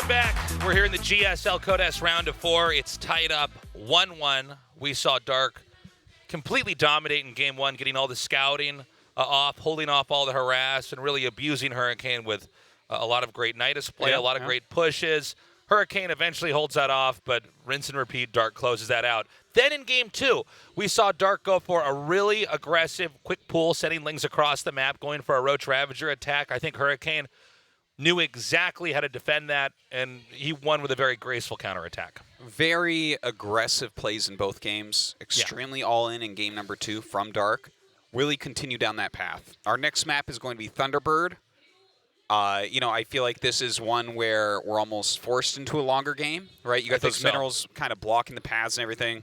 Welcome back. We're here in the GSL Code S round of 4. It's tied up 1-1. We saw Dark completely dominate in game 1, getting all the scouting off, holding off all the harass, and really abusing Hurricane with a lot of great Nidus play, a lot of great pushes. Hurricane eventually holds that off, but rinse and repeat, Dark closes that out. Then in game 2, we saw Dark go for a really aggressive quick pull, sending Lings across the map, going for a Roach Ravager attack. I think Hurricane knew exactly how to defend that, and he won with a very graceful counterattack. Very aggressive plays in both games. Extremely all-in in game number 2 from Dark. Really continue down that path. Our next map is going to be Thunderbird. You know, I feel like this is one where we're almost forced into a longer game, right? You got those minerals kind of blocking the paths and everything.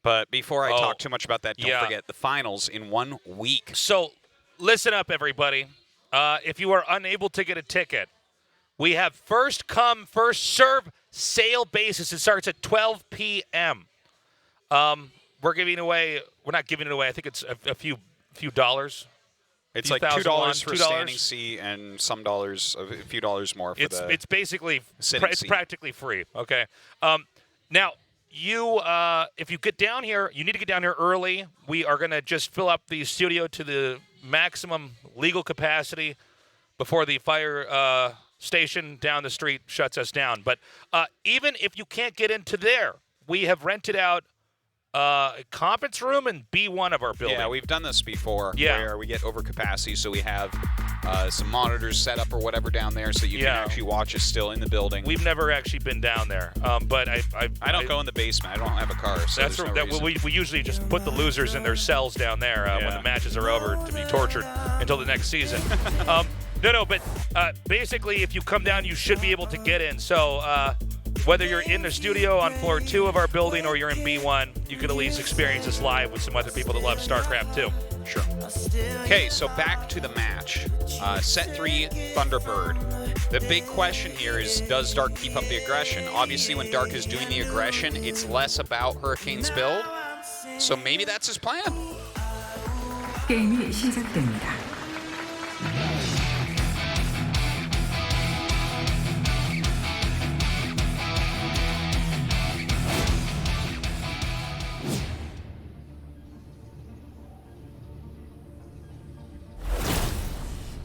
But before I talk too much about that, don't forget the finals in 1 week. So listen up, everybody. If you are unable to get a ticket, we have first come, first serve sale basis. It starts at 12 p.m. We're giving away, we're not giving it away, I think it's a few dollars. It's like $2 for standing seat and some dollars, a few dollars more for it's basically, it's seat. practically free, okay? Now, you, if you get down here, you need to get down here early. We are going to just fill up the studio to the maximum legal capacity before the fire station down the street shuts us down. But even if you can't get into there, we have rented out a conference room in B1 of our building. Yeah, we've done this before where we get over capacity, so we have some monitors set up or whatever down there so you can actually watch us still in the building. We've never actually been down there, but I don't go in the basement. I don't have a car, so that's we usually just put the losers in their cells down there when the matches are over to be tortured until the next season. But basically, if you come down, you should be able to get in. So whether you're in the studio on floor 2 of our building or you're in B1, you could at least experience this live with some other people that love StarCraft too. Sure. Okay, so back to the match. Set 3, Thunderbird. The big question here is, does Dark keep up the aggression? Obviously, when Dark is doing the aggression, it's less about Hurricane's build. So maybe that's his plan. 게임이 시작됩니다.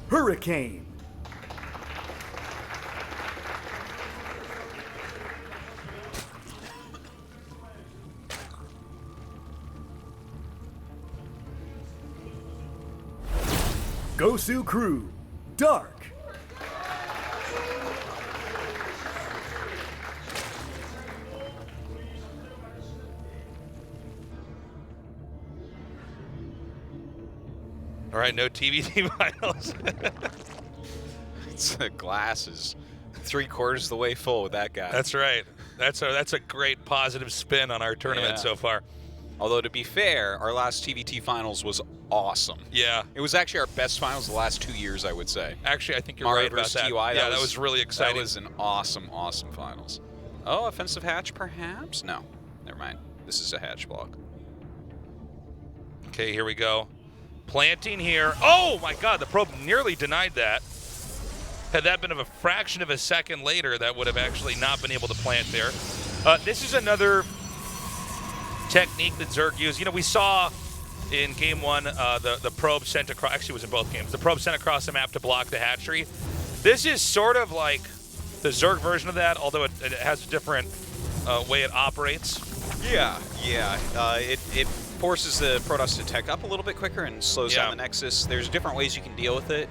Hurricane. Gosu Crew. Dark. All right, no TVT finals. It's the glass is 3/4 of the way full with that guy. That's right. That's a great positive spin on our tournament so far. Although, to be fair, our last TVT finals was awesome. Yeah. It was actually our best finals the last 2 years, I would say. Actually, I think you're Mario right about versus that. TUI, that was really exciting. That was an awesome, awesome finals. Oh, offensive hatch, perhaps? No. Never mind. This is a hatch block. Okay, here we go. Planting here. Oh, my God. The probe nearly denied that. Had that been of a fraction of a second later, that would have actually not been able to plant there. This is another technique that Zerg used. You know, we saw in game 1 the probe sent across. Actually, it was in both games. The probe sent across the map to block the hatchery. This is sort of like the Zerg version of that, although it has a different way it operates. Yeah. It forces the Protoss to tech up a little bit quicker and slows down the Nexus. There's different ways you can deal with it.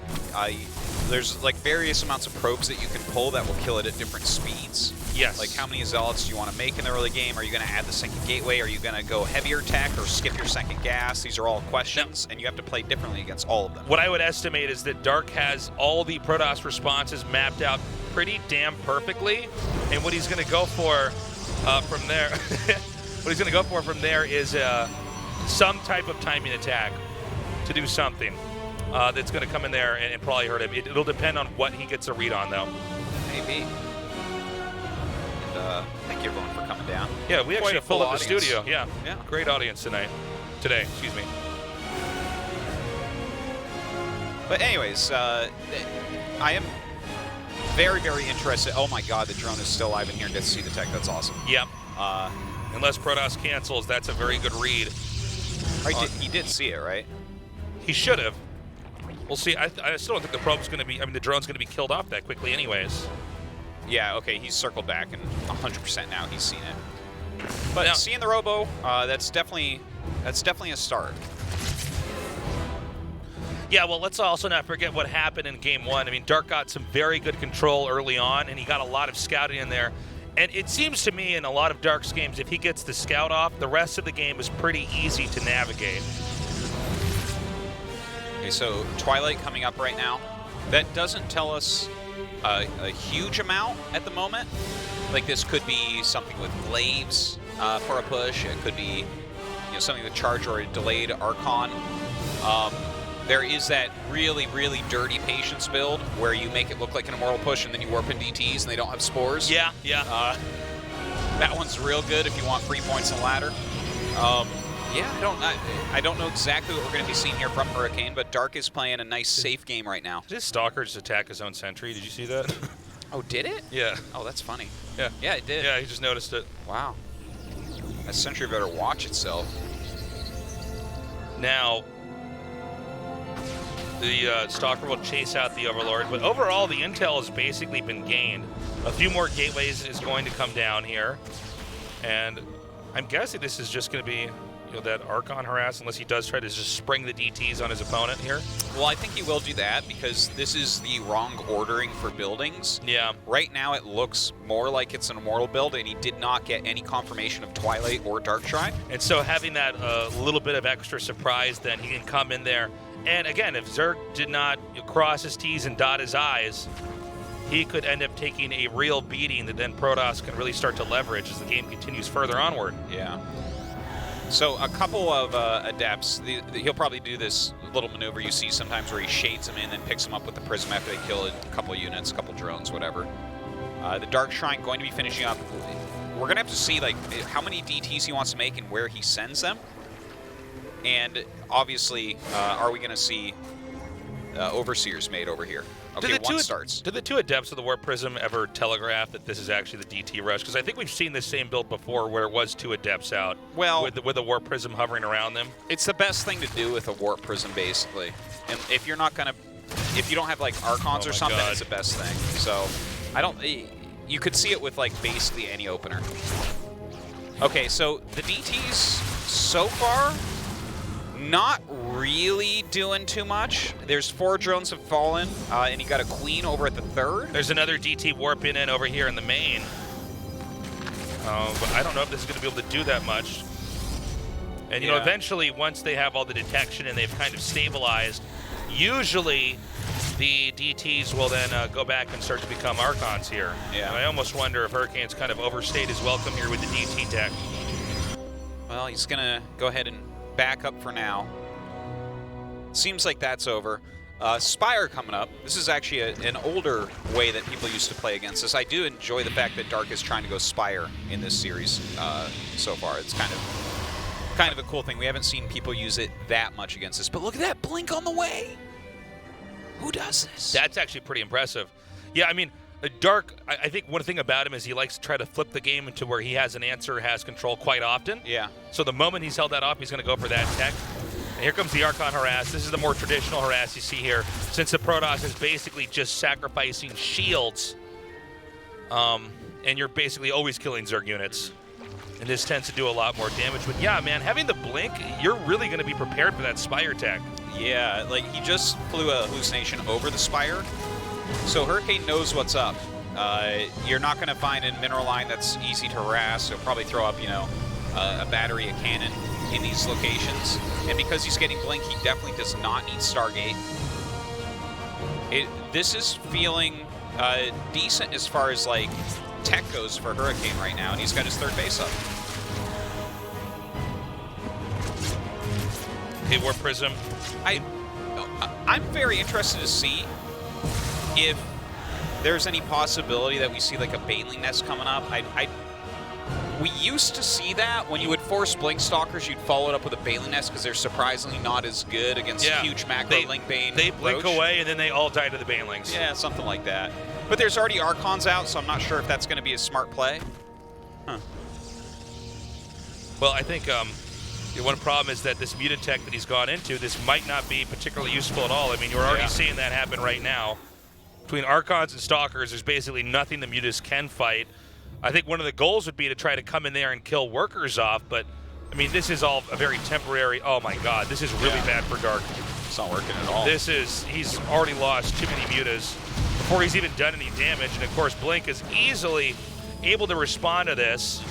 There's like various amounts of probes that you can pull that will kill it at different speeds. Yes. Like how many Zealots do you want to make in the early game? Are you going to add the second gateway? Are you going to go heavier tech or skip your second gas? These are all questions, and you have to play differently against all of them. What I would estimate is that Dark has all the Protoss responses mapped out pretty damn perfectly, and what he's going to go for from there, is some type of timing attack to do something that's going to come in there and probably hurt him. It'll depend on what he gets a read on, though. Maybe. And thank you everyone for coming down. Yeah, we actually filled up the audience. studio. Yeah, great audience today. Excuse me. But anyways, I am Very, very interested. Oh my god, the drone is still alive in here and gets to see the tech. That's awesome. Yep. Unless Protoss cancels, that's a very good read. He did see it, right? He should have. We'll see. I still don't think the probe's going to be, the drone's going to be killed off that quickly anyways. Yeah, okay, he's circled back, and 100% now he's seen it. But now, seeing the robo, that's definitely a start. Yeah, well, let's also not forget what happened in Game 1. I mean, Dark got some very good control early on, and he got a lot of scouting in there. And it seems to me in a lot of Dark's games, if he gets the scout off, the rest of the game is pretty easy to navigate. Okay, so Twilight coming up right now. That doesn't tell us a huge amount at the moment. Like, this could be something with Glaives for a push. It could be, something with Charge or a delayed Archon. There is that really, really dirty Patience build where you make it look like an Immortal push and then you warp in DTs and they don't have spores. Yeah. That one's real good if you want free points on the ladder. Yeah, I don't know exactly what we're going to be seeing here from Hurricane, but Dark is playing a nice, safe game right now. Did his Stalker just attack his own sentry? Did you see that? Oh, did it? Yeah. Oh, that's funny. Yeah. Yeah, it did. Yeah, he just noticed it. Wow. That sentry better watch itself. Now, the Stalker will chase out the Overlord, but overall the intel has basically been gained. A few more gateways is going to come down here, and I'm guessing this is just going to be that Archon harass, unless he does try to just spring the DTs on his opponent here. Well, I think he will do that because this is the wrong ordering for buildings. Yeah. Right now it looks more like it's an Immortal build, and he did not get any confirmation of Twilight or Dark Shrine. And so having that little bit of extra surprise, then he can come in there. And again, if Zerg did not cross his T's and dot his I's, he could end up taking a real beating that then Protoss can really start to leverage as the game continues further onward. Yeah. So a couple of adepts, he'll probably do this little maneuver you see sometimes where he shades them in and picks them up with the Prism after they kill a couple units, a couple drones, whatever. The Dark Shrine going to be finishing up. We're going to have to see like how many DTs he wants to make and where he sends them. And obviously, are we going to see Overseers made over here? Okay, one starts. Did the two Adepts of the Warp Prism ever telegraph that this is actually the DT rush? Because I think we've seen this same build before where it was two Adepts out with the Warp Prism hovering around them. It's the best thing to do with a Warp Prism, basically. And if you're not going to, if you don't have like Archons or something, it's the best thing. So, you could see it with like basically any opener. Okay, so the DTs so far, not really doing too much. There's 4 drones have fallen, and you got a Queen over at the 3rd. There's another DT warping in over here in the main. But I don't know if this is going to be able to do that much. And, eventually, once they have all the detection and they've kind of stabilized, usually the DTs will then go back and start to become Archons here. Yeah. And I almost wonder if Hurricane's kind of overstayed his welcome here with the DT tech. Well, he's going to go ahead and back up for now. Seems like that's over. Spire coming up. This is actually an older way that people used to play against us. I do enjoy the fact that Dark is trying to go Spire in this series so far. It's kind of a cool thing. We haven't seen people use it that much against us. But look at that blink on the way. Who does this? That's actually pretty impressive. Yeah, I mean, Dark, I think one thing about him is he likes to try to flip the game into where he has an answer, has control quite often. Yeah. So the moment he's held that off, he's going to go for that tech. And here comes the Archon harass. This is the more traditional harass you see here, since the Protoss is basically just sacrificing shields, and you're basically always killing Zerg units. And this tends to do a lot more damage. But yeah, man, having the blink, you're really going to be prepared for that Spire tech. Yeah, like he just flew a hallucination over the Spire. So Hurricane knows what's up. You're not going to find a mineral line that's easy to harass. He'll probably throw up, a battery, a cannon in these locations. And because he's getting blink, he definitely does not need Stargate. This is feeling decent as far as like tech goes for Hurricane right now, and he's got his 3rd base up. Okay, Warp Prism. I'm very interested to see if there's any possibility that we see like a Baneling Nest coming up. We used to see that when you would force Blink Stalkers, you'd follow it up with a Bailey Nest because they're surprisingly not as good against huge macro Link Bane. They blink away and then they all die to the Banelings. Yeah, something like that. But there's already Archons out, so I'm not sure if that's going to be a smart play. Huh. Well, I think the one problem is that this muted tech that he's gone into, this might not be particularly useful at all. I mean, you're already seeing that happen right now. Between Archons and Stalkers, there's basically nothing the Mutas can fight. I think one of the goals would be to try to come in there and kill workers off, but I mean, this is all a very temporary. Oh my God, this is really bad for Dark. It's not working at all. He's already lost too many Mutas before he's even done any damage, and of course Blink is easily able to respond to this.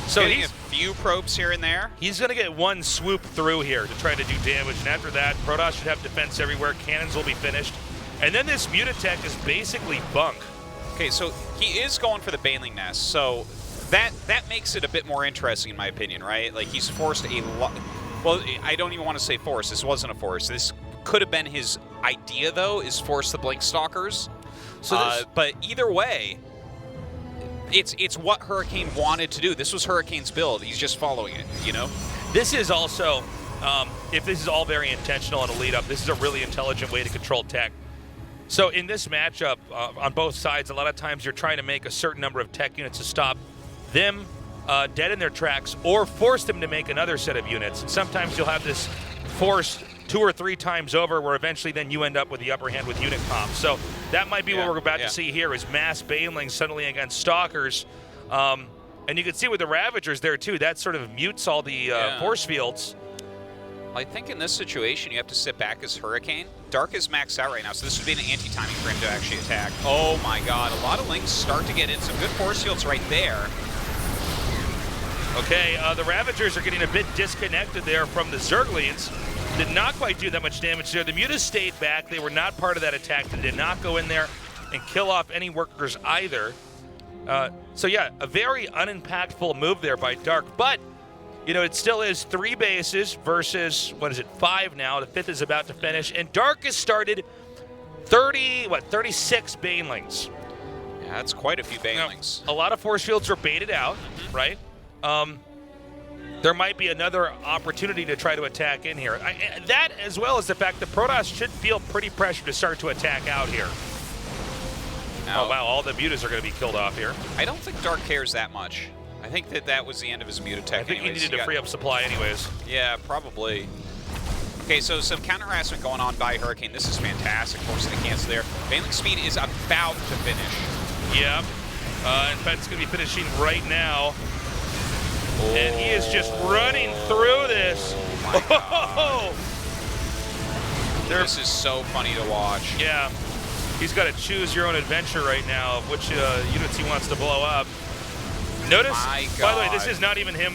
So he's a few probes here and there. He's going to get one swoop through here to try to do damage, and after that, Protoss should have defense everywhere. Cannons will be finished, and then this Mutatech is basically bunk. Okay, so he is going for the Baneling Nest, so that makes it a bit more interesting in my opinion, right? Like he's forced a lot. Well, I don't even want to say force. This wasn't a force. This could have been his idea, though, is force the Blink Stalkers. So but either way, it's what Hurricane wanted to do. This was Hurricane's build. He's just following it, you know? This is also, if this is all very intentional and a lead up, this is a really intelligent way to control tech. So in this matchup, on both sides, a lot of times you're trying to make a certain number of tech units to stop them dead in their tracks or force them to make another set of units. And sometimes you'll have this forced 2 or 3 times over where eventually then you end up with the upper hand with unit comp. So that might be what we're about to see here is mass Banelings suddenly against Stalkers. And you can see with the Ravagers there too, that sort of mutes all the force fields. I think in this situation, you have to sit back as Hurricane. Dark is maxed out right now, so this would be an anti-timing for him to actually attack. Oh my God, a lot of links start to get in. Some good force fields right there. Okay, the Ravagers are getting a bit disconnected there from the Zerglings. Did not quite do that much damage there. The Mutas stayed back. They were not part of that attack. They did not go in there and kill off any workers either. So yeah, a very unimpactful move there by Dark, but you know, it still is 3 bases versus, 5 now. The 5th is about to finish. And Dark has started 36 Banelings. Yeah, that's quite a few Banelings. Now, a lot of force fields are baited out, right? There might be another opportunity to try to attack in here. That, as well as the fact that Protoss should feel pretty pressured to start to attack out here. Now, oh, wow, all the Mutas are going to be killed off here. I don't think Dark cares that much. I think that was the end of his Mutatech. I think he needed to free up supply anyways. Yeah, probably. Okay, so some counter harassment going on by Hurricane. This is fantastic, forcing the cancel there. Baneling speed is about to finish. Yeah. In fact, it's going to be finishing right now. Oh. And he is just running through this. Oh my God. This is so funny to watch. Yeah. He's got to choose your own adventure right now of which units he wants to blow up. Notice, by the way, this is not even him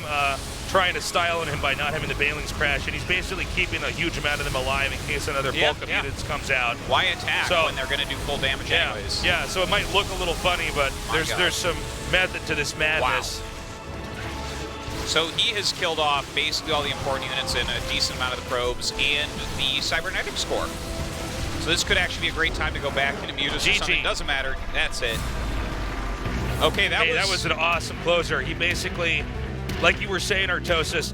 trying to style on him by not having the Banelings crash, and he's basically keeping a huge amount of them alive in case another bulk of units comes out. Why attack when they're going to do full damage anyways? Yeah, so it might look a little funny, but there's some method to this madness. Wow. So he has killed off basically all the important units and a decent amount of the probes and the cybernetic score. So this could actually be a great time to go back into Mutas or something. Doesn't matter. That's it. Okay, that was an awesome closer. He basically, like you were saying, Artosis,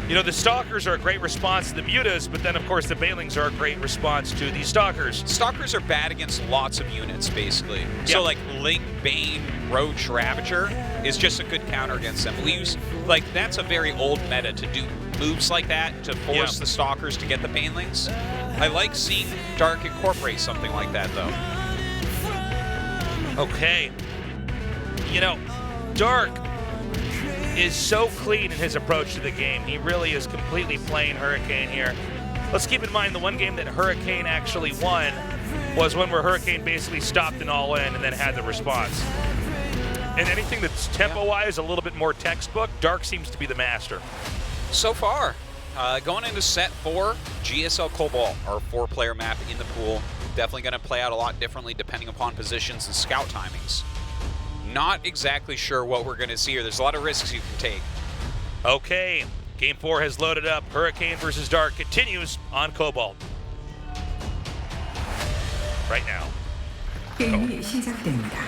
you know, the Stalkers are a great response to the Mutas, but then, of course, the Banelings are a great response to the Stalkers. Stalkers are bad against lots of units, basically. Yep. So, like, Link, Bane, Roach, Ravager is just a good counter against them. We use, like, that's a very old meta to do moves like that to force the Stalkers to get the Banelings. I like seeing Dark incorporate something like that, though. Okay. You know, Dark is so clean in his approach to the game. He really is completely playing Hurricane here. Let's keep in mind the one game that Hurricane actually won was one where Hurricane basically stopped an all-in and then had the response. And anything that's tempo-wise a little bit more textbook, Dark seems to be the master. So far, going into set 4, GSL Cobalt, our 4-player map in the pool. Definitely going to play out a lot differently depending upon positions and scout timings. Not exactly sure what we're going to see here. There's a lot of risks you can take. Okay, Game 4 has loaded up. Hurricane versus Dark continues on Cobalt. Right now. 게임이 시작됩니다.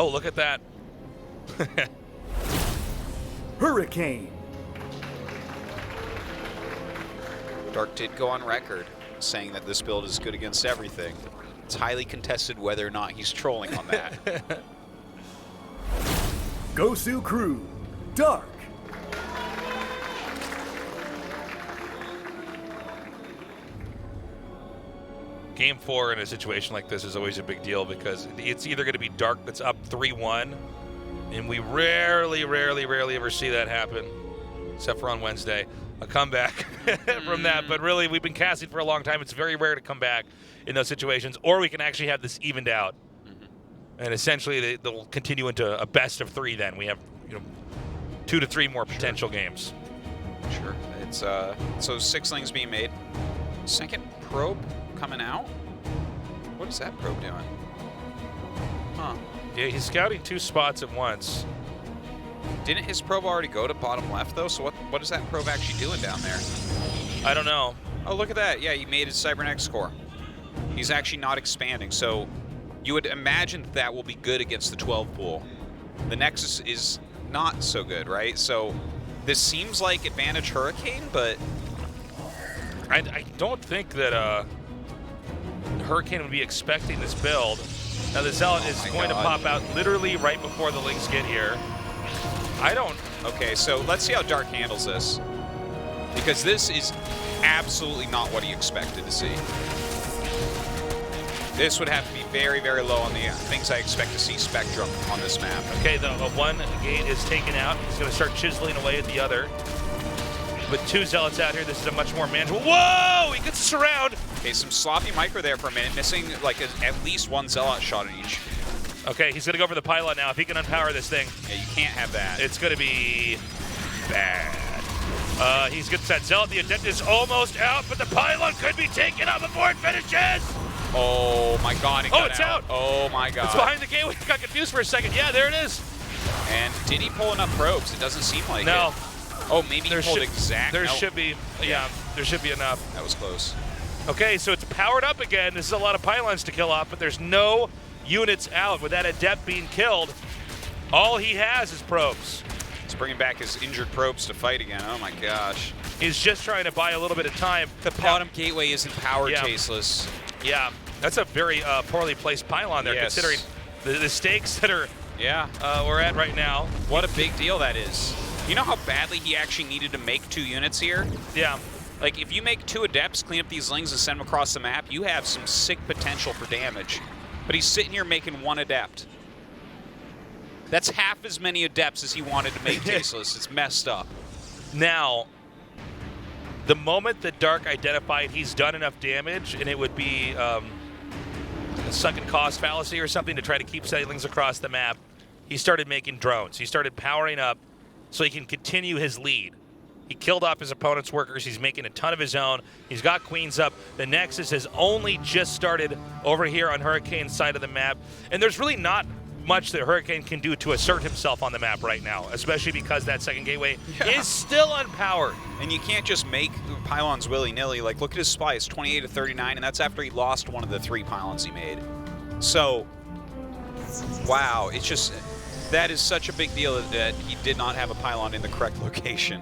Oh, look at that. Hurricane. Dark did go on record saying that this build is good against everything. It's highly contested whether or not he's trolling on that. Gosu Crew. Dark. Game 4 in a situation like this is always a big deal because it's either going to be Dark that's up 3-1, and we rarely ever see that happen, except for on Wednesday. A comeback from that, but really we've been casting for a long time. It's very rare to come back in those situations, or we can actually have this evened out, and essentially they'll continue into a best of 3. Then we have 2 to 3 more potential games. Sure. It's so 6-lings being made. Second probe coming out. What is that probe doing? Huh. Yeah, he's scouting 2 spots at once. Didn't his probe already go to bottom left, though? So what is that probe actually doing down there? I don't know. Oh, look at that. Yeah, he made his Cybernetic score. He's actually not expanding. So you would imagine that will be good against the 12 pool. The Nexus is not so good, right? So this seems like advantage Hurricane, but... I don't think that Hurricane would be expecting this build. Now the Zealot is going to pop out literally right before the Lynx get here. I don't... Okay, so let's see how Dark handles this. Because this is absolutely not what he expected to see. This would have to be very low on the things I expect to see Spectrum on this map. Okay, the one gate is taken out. He's going to start chiseling away at the other. With 2 Zealots out here, this is a much more manageable... Whoa! He gets us around! Okay, some sloppy micro there for a minute, missing like at least 1 Zealot shot in each. Okay, he's going to go for the pylon now. If he can unpower this thing. Yeah, you can't have that. It's going to be bad. He's going to set Zealot. The Adept is almost out, but the pylon could be taken out before it finishes! Oh my god, it got it's out! Oh my god. It's behind the gateway. Got confused for a second. Yeah, there it is. And did he pull enough probes? It doesn't seem like it. No. Oh, maybe he pulled exact. There should be, yeah, there should be enough. That was close. Okay, so it's powered up again. This is a lot of pylons to kill off, but there's no units out. With that Adept being killed, all he has is probes. He's bringing back his injured probes to fight again. Oh my gosh. He's just trying to buy a little bit of time. The bottom gateway isn't powered, Tasteless. Yeah, that's a very poorly placed pylon there, considering the stakes that are we're at right now. What a big deal that is. You know how badly he actually needed to make 2 units here? Yeah. Like, if you make 2 Adepts, clean up these Lings, and send them across the map, you have some sick potential for damage. But he's sitting here making 1 Adept. That's half as many Adepts as he wanted to make Tasteless. It's messed up. Now, the moment that Dark identified he's done enough damage, and it would be a sunken cost fallacy or something to try to keep Lings across the map, he started making drones. He started powering up so he can continue his lead. He killed off his opponent's workers. He's making a ton of his own. He's got Queens up. The Nexus has only just started over here on Hurricane's side of the map. And there's really not much that Hurricane can do to assert himself on the map right now, especially because that second gateway is still unpowered. And you can't just make pylons willy-nilly. Like, look at his supply. It's 28 to 39, and that's after he lost one of the 3 pylons he made. So, wow. It's just... That is such a big deal that he did not have a pylon in the correct location.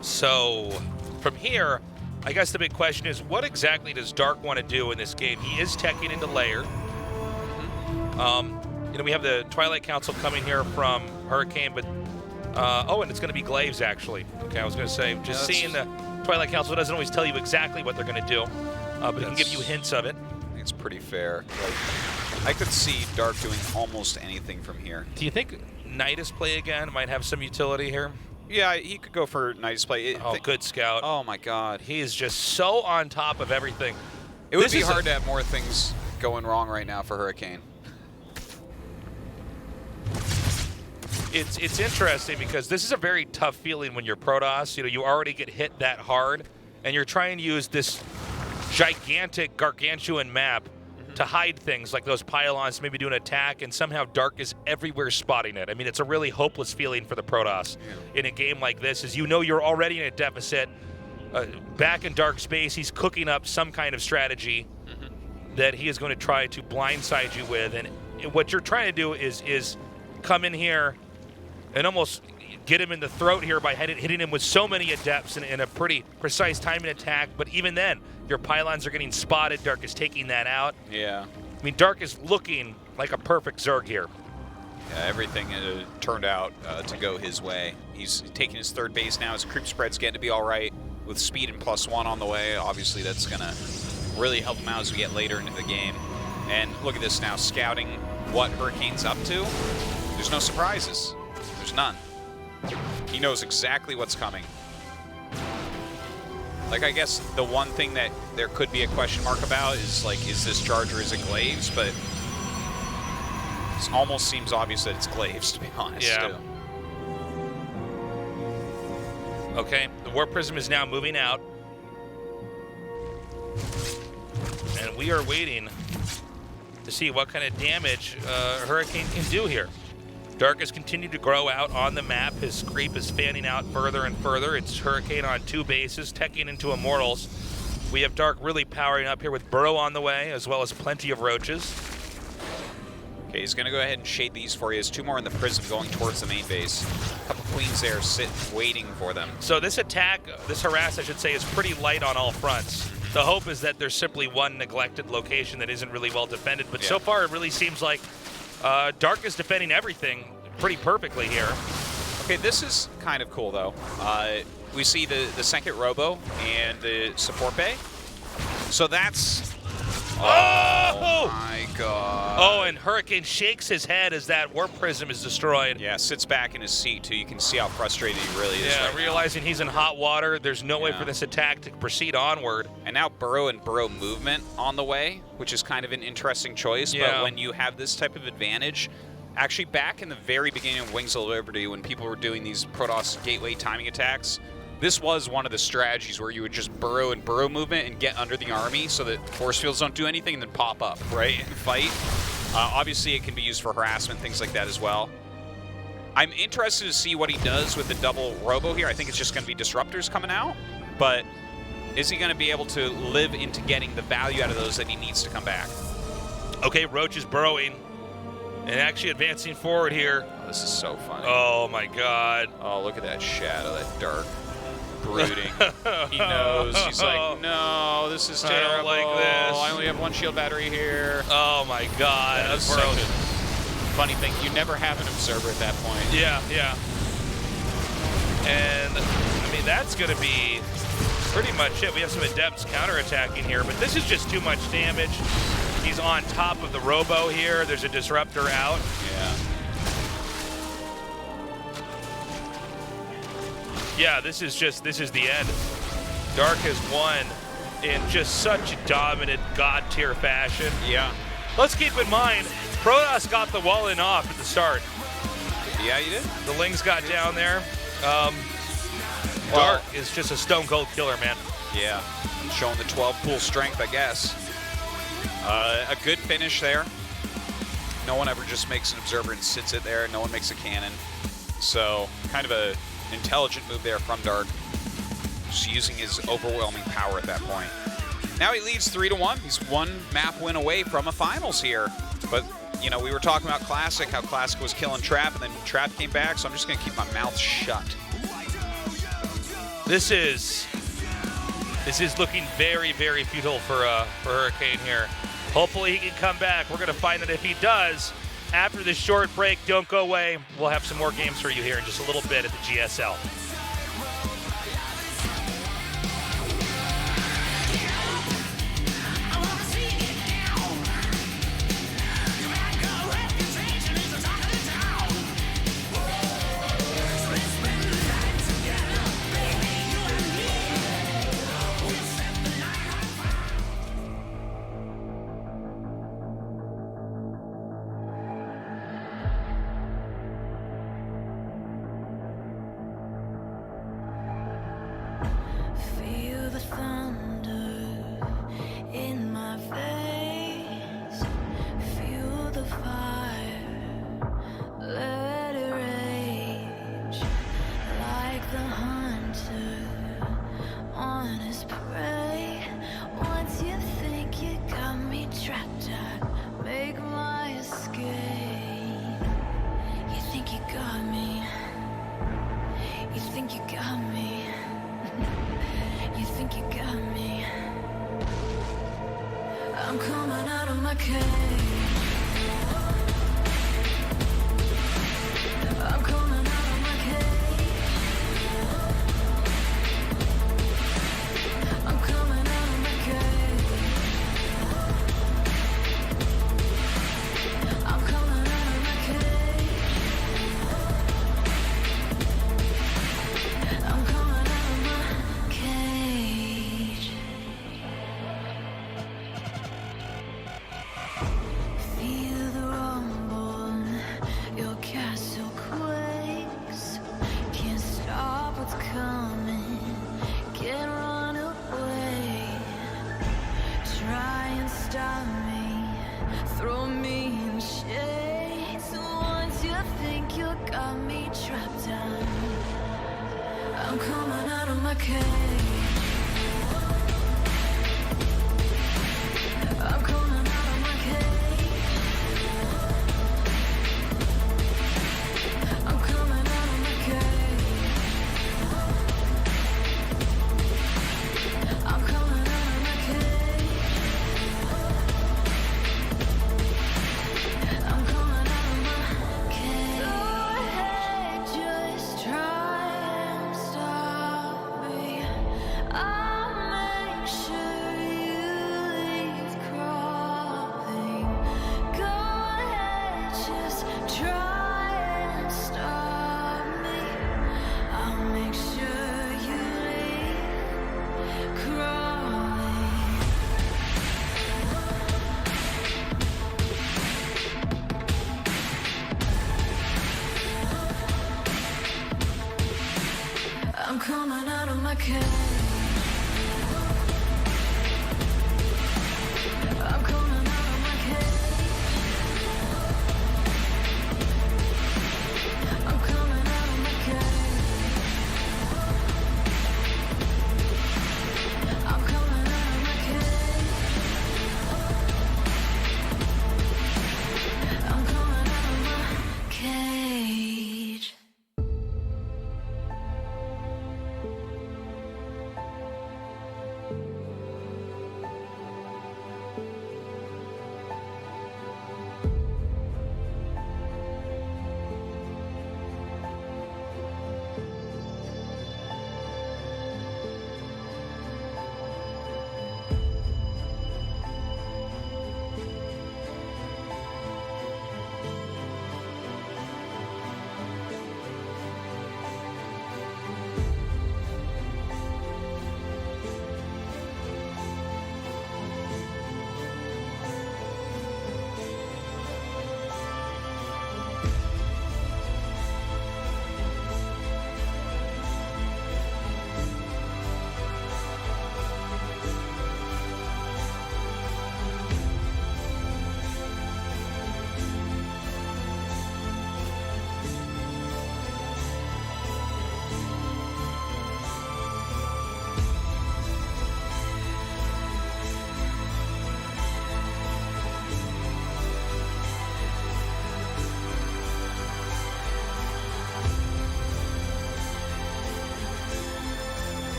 So, from here, I guess the big question is, what exactly does Dark want to do in this game? He is teching into layer. We have the Twilight Council coming here from Hurricane, but and it's going to be Glaives, actually. Okay, I was going to say, just seeing the Twilight Council doesn't always tell you exactly what they're going to do, but it can give you hints of it. It's pretty fair. Like, I could see Dark doing almost anything from here. Do you think Nidus play again might have some utility here? Yeah, he could go for Nidus play. Good scout. Oh my god. He is just so on top of everything. It would be hard to have more things going wrong right now for Hurricane. It's interesting because this is a very tough feeling when you're Protoss. You already get hit that hard, and you're trying to use this gigantic gargantuan map to hide things like those pylons, maybe do an attack, and somehow Dark is everywhere spotting it. I mean, it's a really hopeless feeling for the Protoss in a game like this, as you're already in a deficit. Back in Dark space, he's cooking up some kind of strategy that he is going to try to blindside you with. And what you're trying to do is come in here and almost get him in the throat here by hitting him with so many adepts in a pretty precise timing attack. But even then, your pylons are getting spotted. Dark is taking that out. Yeah. I mean, Dark is looking like a perfect Zerg here. Yeah, everything turned out to go his way. He's taking his third base now. His creep spread's getting to be all right with speed and +1 on the way. Obviously, that's going to really help him out as we get later into the game. And look at this now, scouting what Hurricane's up to. There's no surprises. There's none. He knows exactly what's coming. Like, I guess the one thing that there could be a question mark about is, like, is this Charge or is it Glaives? But it almost seems obvious that it's Glaives, to be honest. Yeah. Too. Okay, the Warp Prism is now moving out. And we are waiting to see what kind of damage Hurricane can do here. Dark has continued to grow out on the map. His creep is fanning out further and further. It's Hurricane on 2 bases, teching into Immortals. We have Dark really powering up here with Burrow on the way, as well as plenty of Roaches. Okay, he's going to go ahead and shade these for you. He has 2 more in the Prism going towards the main base. A couple Queens there sitting, waiting for them. So this attack, this harass, I should say, is pretty light on all fronts. The hope is that there's simply one neglected location that isn't really well defended, but so far it really seems like Dark is defending everything pretty perfectly here. Okay, this is kind of cool, though. We see the second Robo and the support bay. So that's... Oh my god. Oh, and Hurricane shakes his head as that Warp Prism is destroyed. Yeah, sits back in his seat, too. You can see how frustrated he really is. Yeah, right realizing he's in hot water. There's no way for this attack to proceed onward. And now Burrow and Burrow movement on the way, which is kind of an interesting choice. But when you have this type of advantage, actually back in the very beginning of Wings of Liberty, when people were doing these Protoss gateway timing attacks, this was one of the strategies where you would just burrow and burrow movement and get under the army so that force fields don't do anything and then pop up, right, and fight. Obviously, it can be used for harassment, things like that as well. I'm interested to see what he does with the double Robo here. I think it's just going to be Disruptors coming out, but is he going to be able to live into getting the value out of those that he needs to come back? Okay, Roach is burrowing and actually advancing forward here. Oh, this is so funny. Oh, my God. Oh, look at that shadow, that dark. Brooding. He knows. He's like, no, this is terrible. I don't like this. I only have 1 shield battery here. Oh my god. That's such a funny thing. You never have an observer at that point. Yeah, yeah. And, I mean, that's going to be pretty much it. We have some Adepts counterattacking here, but this is just too much damage. He's on top of the Robo here. There's a Disruptor out. Yeah. Yeah, this is the end. Dark has won in just such dominant god tier fashion. Yeah. Let's keep in mind, Protoss got the wall in off at the start. Yeah, you did. The Lings got down there. Dark is just a stone cold killer, man. Yeah, showing the 12 pool strength, I guess. A good finish there. No one ever just makes an observer and sits it there. No one makes a cannon. So kind of a intelligent move there from Dark, just using his overwhelming power at that point. Now he leads 3-1. He's 1 map win away from a finals here. But, you know, we were talking about Classic, how Classic was killing Trap, and then Trap came back, so I'm just going to keep my mouth shut. This is looking very, very futile for Hurricane here. Hopefully he can come back. We're going to find out if he does. After this short break, don't go away. We'll have some more games for you here in just a little bit at the GSL. cage. I'm coming out of my cage. I'm coming out of my cage. I'm coming out of my cage. I'm coming out of my cage. Feel the rumble, your castle quakes. Can't stop what's coming, can't run away. Try and stop me, throw me in shade. So once you think you got me trapped down, I'm coming out of my cage. I'm coming out of my cage. I'm coming out of my cage. I'm coming out of my cage. I'm coming out of my cage. Go ahead, just try and stop me. I'll make sure you leave crawling. Go ahead, just try and stop me. I'll make sure you leave crawling. I'm coming out of my cage. I'm coming out of my cage. I'm coming out of my cage. I'm coming out of my cage. I'm coming out of my cage.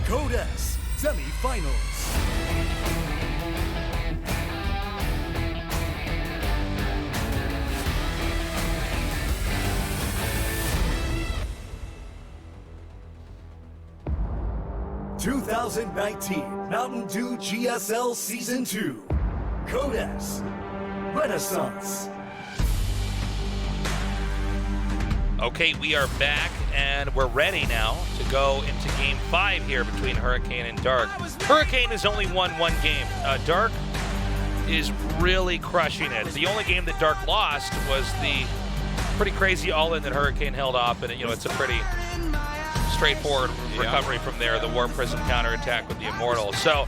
Code S semifinals. (2019) Mountain Dew GSL Season 2. Code S Renaissance. Okay, we are back and we're ready now to go into Game 5 here between Hurricane and Dark. Hurricane has only won one game. Dark is really crushing it. The only game that Dark lost was the pretty crazy all-in that Hurricane held off, and it's a pretty straightforward recovery from there, the War Prism counterattack with the Immortal. So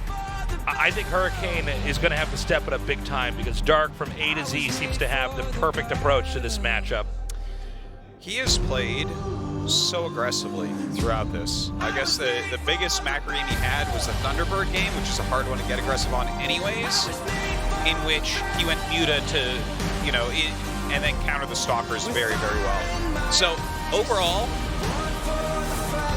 I think Hurricane is going to have to step it up big time because Dark from A to Z seems to have the perfect approach to this matchup. He has played so aggressively throughout this. I guess the biggest macro game he had was the Thunderbird game, which is a hard one to get aggressive on anyways, in which he went Muta to, and then counter the Stalkers very, very well. So overall,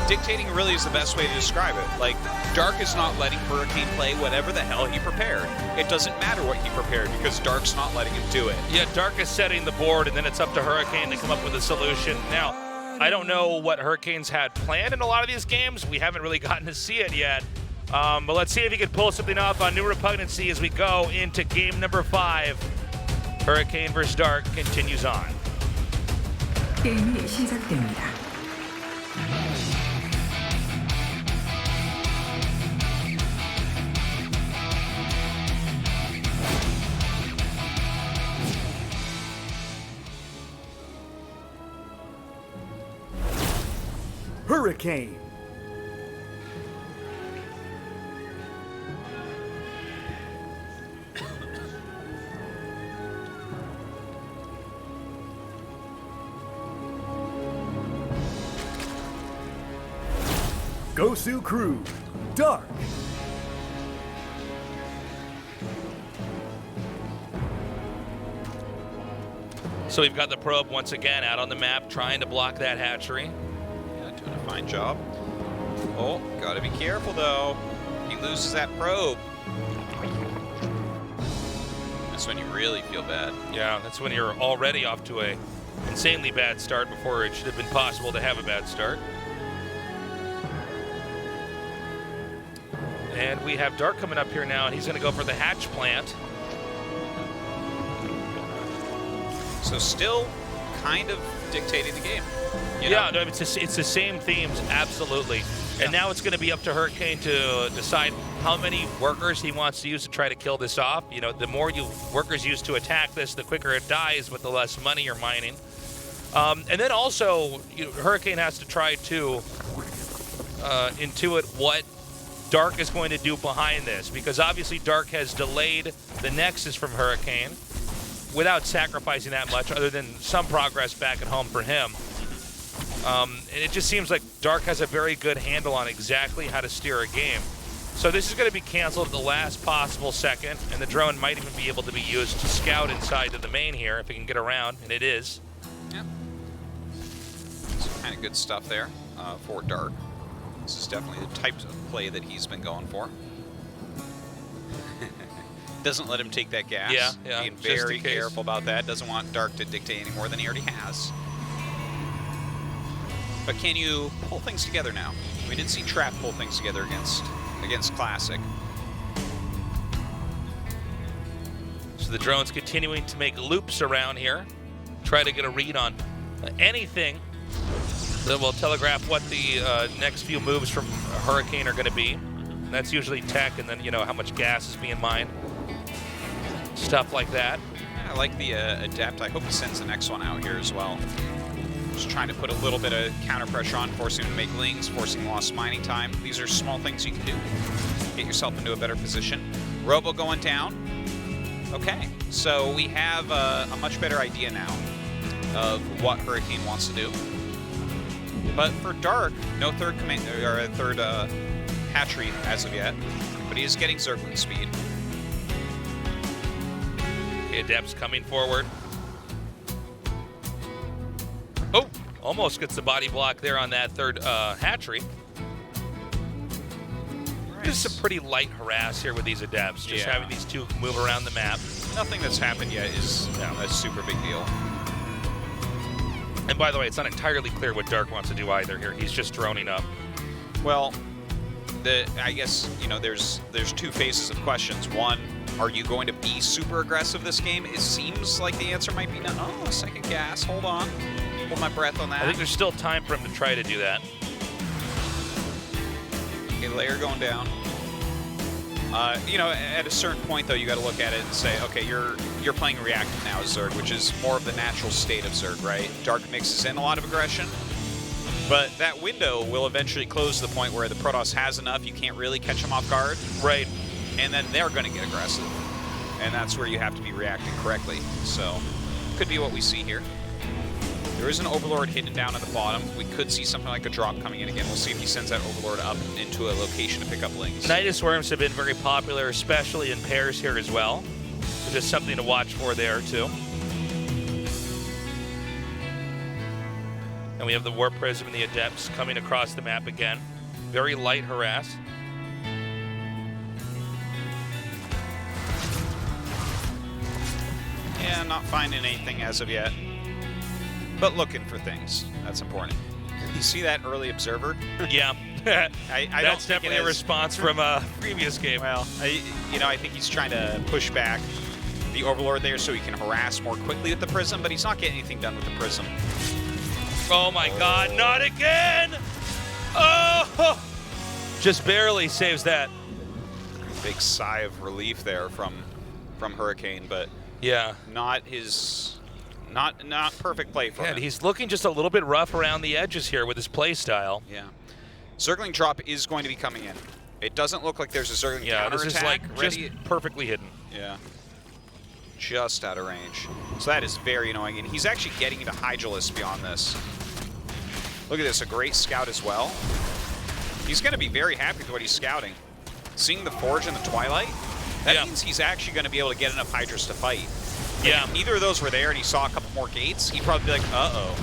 dictating really is the best way to describe it. Like, Dark is not letting Hurricane play whatever the hell he prepared. It doesn't matter what he prepared because Dark's not letting him do it. Yeah, Dark is setting the board, and then it's up to Hurricane to come up with a solution. Now, I don't know what Hurricane's had planned in a lot of these games. We haven't really gotten to see it yet. But let's see if he can pull something off on New Repugnancy as we go into game number 5. Hurricane versus Dark continues on. 게임이 시작됩니다. Hurricane. Gosu Crew, Dark. So we've got the probe once again out on the map trying to block that hatchery. Doing a fine job. Oh, gotta be careful though. He loses that probe. That's when you really feel bad. Yeah, that's when you're already off to a insanely bad start before it should have been possible to have a bad start. And we have Dark coming up here now, and he's going to go for the hatch plant. So still kind of dictating the game. Yeah, no, it's the same themes, absolutely. Yeah. And now it's going to be up to Hurricane to decide how many workers he wants to use to try to kill this off. The more workers use to attack this, the quicker it dies with the less money you're mining. And then also, Hurricane has to try to intuit what Dark is going to do behind this, because obviously Dark has delayed the Nexus from Hurricane without sacrificing that much, other than some progress back at home for him. And it just seems like Dark has a very good handle on exactly how to steer a game. So this is going to be canceled at the last possible second, and the drone might even be able to be used to scout inside to the main here if it can get around, and it is. Yep. Some kind of good stuff there for Dark. This is definitely the type of play that he's been going for. Doesn't let him take that gas. Yeah. Being very careful about that. Doesn't want Dark to dictate any more than he already has. But can you pull things together now? We did see Trap pull things together against Classic. So the drone's continuing to make loops around here, try to get a read on anything that will telegraph what the next few moves from Hurricane are going to be. That's usually tech, and then how much gas is being mined, stuff like that. I like the Adept. I hope he sends the next one out here as well. Just trying to put a little bit of counter pressure on, forcing him to make lings, forcing lost mining time. These are small things you can do. Get yourself into a better position. Robo going down. Okay, so we have a much better idea now of what Hurricane wants to do. But for Dark, no third hatchery as of yet, but he is getting Zergling speed. Okay, Adept's coming forward. Oh, almost gets the body block there on that third hatchery. Nice. Just some pretty light harass here with these Adepts, just having these two move around the map. Nothing that's happened yet is a super big deal. And by the way, it's not entirely clear what Dark wants to do either here. He's just droning up. Well, I guess, there's two phases of questions. One, are you going to be super aggressive this game? It seems like the answer might be no. Oh, second gas. Hold on. Hold my breath on that. I think there's still time for him to try to do that. Okay, layer going down. You know, at a certain point though, you got to look at it and say, okay, you're playing reactive now as Zerg, which is more of the natural state of Zerg, right? Dark mixes in a lot of aggression, but that window will eventually close to the point where the Protoss has enough, you can't really catch them off guard. Right. And then they're going to get aggressive. And that's where you have to be reacting correctly. So, could be what we see here. There is an Overlord hidden down at the bottom. We could see something like a drop coming in again. We'll see if he sends that Overlord up into a location to pick up Lings. Nidus Worms have been very popular, especially in pairs here as well. So just something to watch for there, too. And we have the Warp Prism and the Adepts coming across the map again. Very light harass. Yeah, not finding anything as of yet. But looking for things. That's important. You see that early observer? Yeah. That's definitely a response from a previous game. Well, I think he's trying to push back the Overlord there so he can harass more quickly with the Prism, but he's not getting anything done with the Prism. Oh my God, not again! Oh! Just barely saves that. Big sigh of relief there from Hurricane, but yeah, not his... Not perfect play for him. He's looking just a little bit rough around the edges here with his play style. Yeah. Zergling drop is going to be coming in. It doesn't look like there's a Zergling counterattack. This is like just perfectly hidden. Yeah. Just out of range. So that is very annoying. And he's actually getting into Hydralisk beyond this. Look at this, a great scout as well. He's going to be very happy with what he's scouting. Seeing the Forge in the Twilight, that means he's actually going to be able to get enough Hydras to fight. Yeah. If neither of those were there and he saw a couple more gates, he'd probably be like, uh-oh.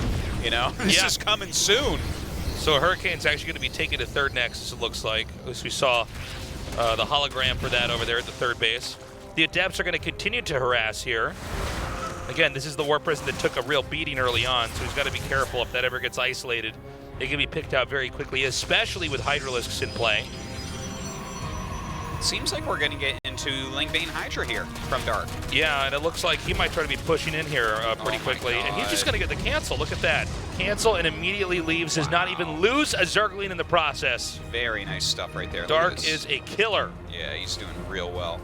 You know, this is coming soon. So Hurricane's actually going to be taking to third next, it looks like. At least we saw the hologram for that over there at the third base. The Adepts are going to continue to harass here. Again, this is the Warp Prism that took a real beating early on, so he's got to be careful if that ever gets isolated. They can be picked out very quickly, especially with Hydralisks in play. Seems like we're going to get into Lingbane Hydra here from Dark. Yeah, and it looks like he might try to be pushing in here pretty quickly. And he's just going to get the cancel. Look at that. Cancel and immediately leaves, does not even lose a Zergling in the process. Very nice stuff right there. Dark is a killer. Yeah, he's doing real well.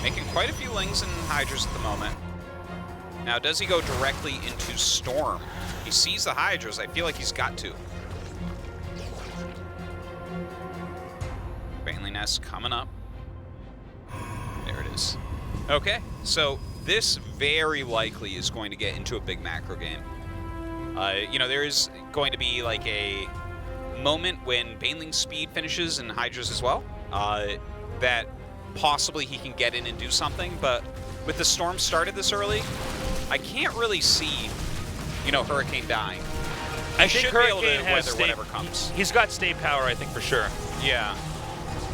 Making quite a few Lings and Hydras at the moment. Now, does he go directly into Storm? He sees the Hydras. I feel like he's got to. Baneling Nest coming up. There it is. Okay, so this very likely is going to get into a big macro game. You know, there is going to be like a moment when Baneling's speed finishes and Hydra's as well, that possibly he can get in and do something, but with the Storm started this early, I can't really see, you know, Hurricane dying. I think Hurricane has has whatever comes. He's got stay power, I think, for sure. Yeah.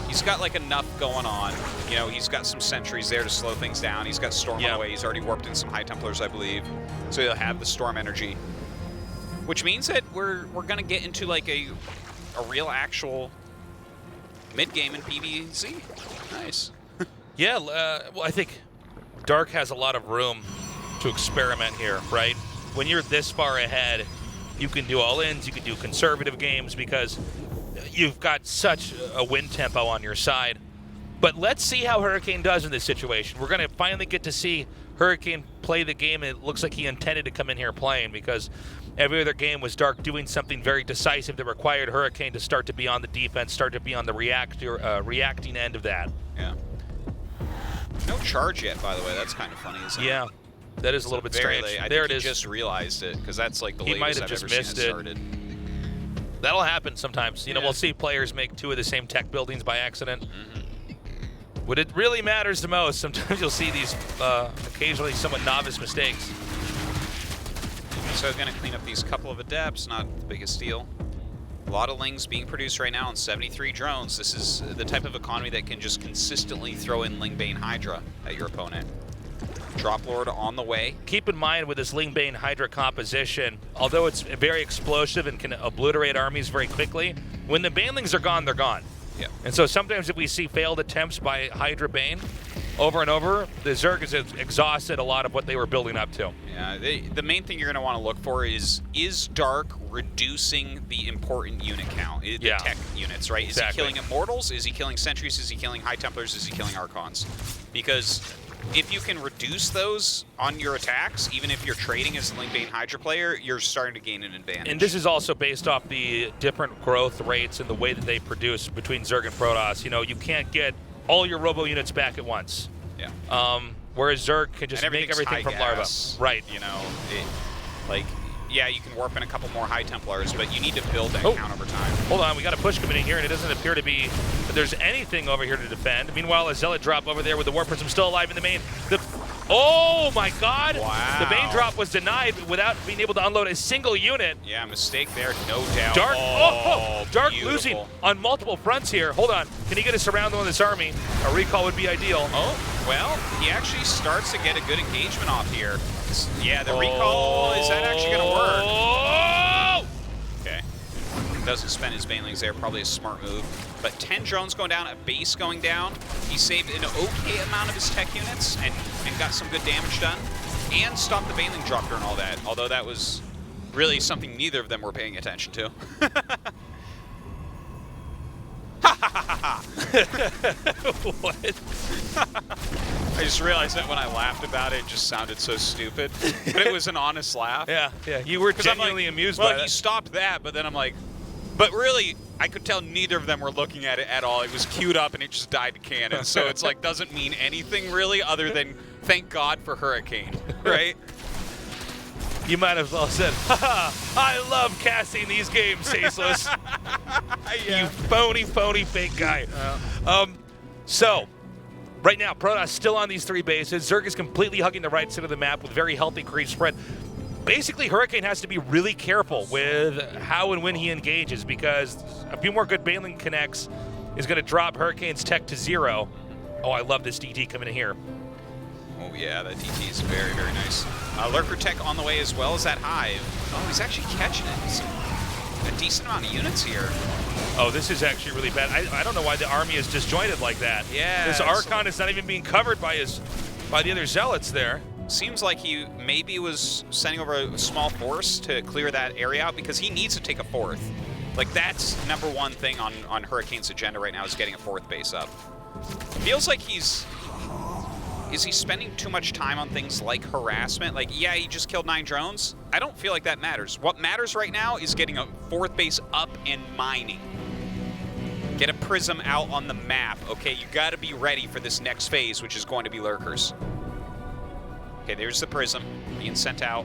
He's got like enough going on. You know, he's got some sentries there to slow things down. He's got Storm on the way. He's already warped in some High Templars, I believe. So he'll have the Storm energy. Which means that we're gonna get into like a real actual mid-game in PvZ. Nice. Yeah, well, I think Dark has a lot of room to experiment here, right? When you're this far ahead, you can do all-ins, you can do conservative games because you've got such a win tempo on your side. But let's see how Hurricane does in this situation. We're going to finally get to see Hurricane play the game. It looks like he intended to come in here playing because every other game was Dark doing something very decisive that required Hurricane to start to be on the defense, start to be on the reacting end of that. Yeah. No charge yet, by the way. That's kind of funny, isn't it? Yeah, that is a little bit strange. There it is. Just realized it because that's like the latest I've ever seen it started. That'll happen sometimes. You know, we'll see players make two of the same tech buildings by accident. When it really matters the most, sometimes you'll see these occasionally somewhat novice mistakes. So going to clean up these couple of Adepts, not the biggest deal. A lot of Lings being produced right now on 73 drones. This is the type of economy that can just consistently throw in Lingbane Hydra at your opponent. Drop Lord on the way. Keep in mind with this Lingbane Hydra composition, although it's very explosive and can obliterate armies very quickly, when the Banelings are gone, they're gone. Yeah. And so sometimes if we see failed attempts by Hydra Bane, over and over, the Zerg has exhausted a lot of what they were building up to. Yeah, the main thing you're going to want to look for is Dark reducing the important unit count, the tech units, right? Is he killing Immortals? Is he killing Sentries? Is he killing High Templars? Is he killing Archons? Because if you can reduce those on your attacks, even if you're trading as a Link-Bane Hydra player, you're starting to gain an advantage. And this is also based off the different growth rates and the way that they produce between Zerg and Protoss. You know, you can't get all your Robo units back at once. Yeah. Whereas Zerg can just make everything from larva. Right. You know, yeah, you can warp in a couple more High Templars, but you need to build that count over time. Hold on, we got a push coming in here, and it doesn't appear to be that there's anything over here to defend. Meanwhile, a Zealot drop over there with the Warp Prism still alive in the main. Oh my God! Wow. The Bane drop was denied without being able to unload a single unit. Yeah, mistake there, no doubt. Dark, Dark beautiful. losing on multiple fronts here. Hold on, can he get us around on this army? A recall would be ideal. Oh, well, he actually starts to get a good engagement off here. Yeah, the recall, is that actually going to work? Oh! Okay. Doesn't spend his Banelings there, probably a smart move. But 10 drones going down, a base going down. He saved an okay amount of his tech units and got some good damage done. And stopped the Baneling drop during all that, although that was really something neither of them were paying attention to. What? I just realized that when I laughed about it, it just sounded so stupid. But it was an honest laugh. Yeah, you were genuinely amused by that. Well, he stopped that, but then I'm like, but really, I could tell neither of them were looking at it at all. It was queued up and it just died to cannon. So it's like, doesn't mean anything really other than thank God for Hurricane, right? You might as well have said, haha, I love casting these games, Tasteless. Yeah. You phony fake guy. So, right now, Protoss still on these 3 bases. Zerg is completely hugging the right side of the map with very healthy creep spread. Basically, Hurricane has to be really careful with how and when he engages because a few more good Baneling connects is going to drop Hurricane's tech to 0. Oh, I love this DT coming in here. Oh yeah, that DT is very, very nice. Lurker tech on the way as well as that Hive. Oh, he's actually catching it. He's a decent amount of units here. Oh, this is actually really bad. I don't know why the army is disjointed like that. Yeah. This Archon is not even being covered by the other Zealots there. Seems like he maybe was sending over a small force to clear that area out because he needs to take a 4th. Like, that's #1 thing on Hurricane's agenda right now is getting a 4th base up. Feels like is he spending too much time on things like harassment? Like, yeah, he just killed 9 drones. I don't feel like that matters. What matters right now is getting a 4th base up and mining. Get a prism out on the map. Okay, you got to be ready for this next phase, which is going to be lurkers. Okay, there's the prism being sent out.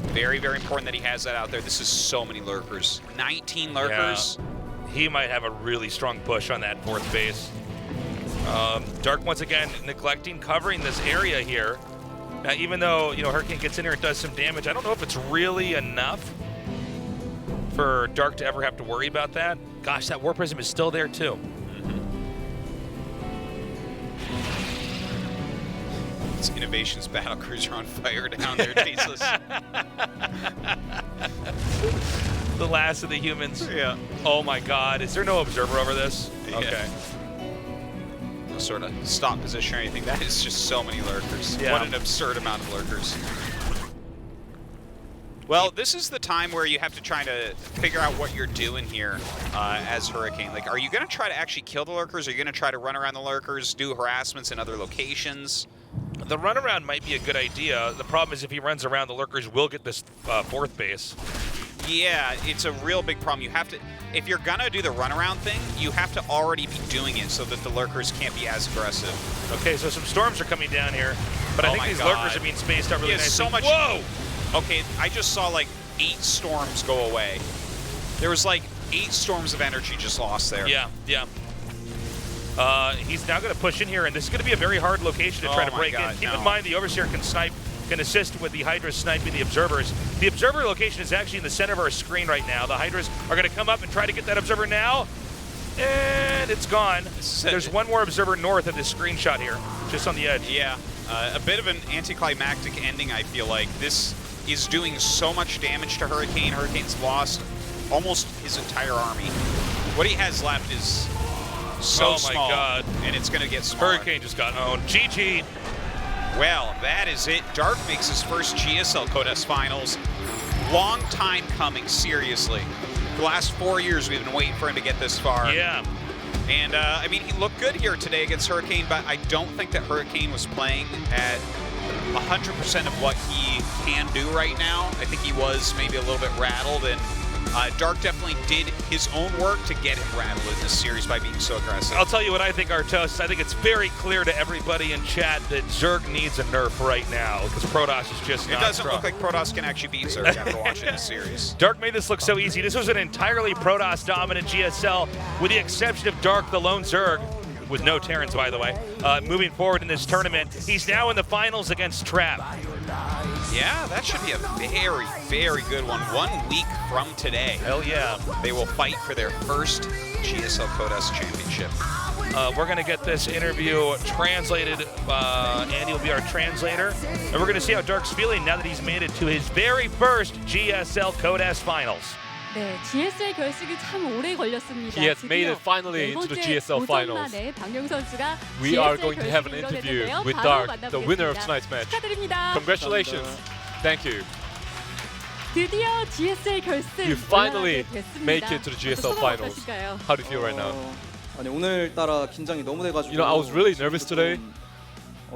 Very, very important that he has that out there. This is so many lurkers. 19 lurkers. Yeah. He might have a really strong push on that 4th base. Dark once again neglecting covering this area here. Now, even though Hurricane gets in here and does some damage, I don't know if it's really enough for Dark to ever have to worry about that. Gosh, that Warp Prism is still there too. It's Innovation's battle cruiser on fire down there, Tasteless. The last of the humans. Yeah. Oh my God, is there no observer over this? Yeah. Okay. No sort of stop position or anything. That is just so many lurkers. Yeah. What an absurd amount of lurkers. Well, this is the time where you have to try to figure out what you're doing here as Hurricane. Like, are you going to try to actually kill the lurkers? Are you going to try to run around the lurkers, do harassments in other locations? The runaround might be a good idea. The problem is if he runs around, the lurkers will get this 4th base. Yeah, it's a real big problem. You have to, if you're gonna do the runaround thing, you have to already be doing it so that the lurkers can't be as aggressive. Okay, so some storms are coming down here, but I think these lurkers are being spaced out really nicely. So much. Whoa! Okay, I just saw like 8 storms go away. There was like 8 storms of energy just lost there. Yeah. He's now going to push in here, and this is going to be a very hard location to try to break in. Keep in mind the Overseer can assist with the Hydras sniping the Observers. The Observer location is actually in the center of our screen right now. The Hydras are going to come up and try to get that Observer now, and it's gone. There's one more Observer north of this screenshot here, just on the edge. Yeah, a bit of an anticlimactic ending, I feel like. This is doing so much damage to Hurricane. Hurricane's lost almost his entire army. What he has left is So my small. God. And it's going to get smaller. Hurricane just got owned. GG. Well, that is it. Dark makes his first GSL Codes Finals. Long time coming, seriously. The last 4 years we've been waiting for him to get this far. Yeah. And, I mean, he looked good here today against Hurricane, but I don't think that Hurricane was playing at 100% of what he can do right now. I think he was maybe a little bit rattled, and Dark definitely did his own work to get him rattled in this series by being so aggressive. I'll tell you what I think, Artos. I think it's very clear to everybody in chat that Zerg needs a nerf right now because Protoss is just not It doesn't strong. look like Protoss can actually beat Zerg after watching this series. Dark made this look so easy. This was an entirely Protoss-dominant GSL, with the exception of Dark, the lone Zerg, with no Terrans, by the way, moving forward in this tournament. He's now in the finals against Trap. Yeah, that should be a very, very good one. 1 week from today. Hell yeah. They will fight for their first GSL Codes Championship. We're going to get this interview translated. Andy will be our translator. And we're going to see how Dark's feeling now that he's made it to his very first GSL Codes Finals. 네, GSL 결승이 참 오래 걸렸습니다. He has made it finally into the GSL finals. We are going to have an interview with Dark, the winner of tonight's match. 축하드립니다. Congratulations. Thank you. 드디어 GSL 결승 You finally 됐습니다. make it to the GSL finals. 어떠신가요? How do you feel right now? 아니 오늘따라 긴장이 너무 돼가지고. You know, I was really nervous today.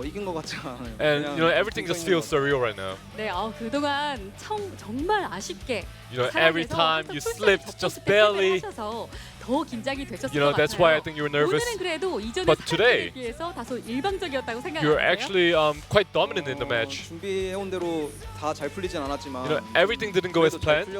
이긴 것 같지 않아요. And you know, everything just feels surreal right now. 네, 그동안 정말 아쉽게 You know, every time you slipped just barely. 더 긴장이 되셨을 You know, 것 that's 같아요. why I think you were nervous. 오늘은 그래도 이전의 But today, 비해서 다소 일방적이었다고 생각하는데요. you're actually quite dominant in the match. 준비해온 대로 다 잘 풀리진 않았지만. You know, everything didn't go as planned,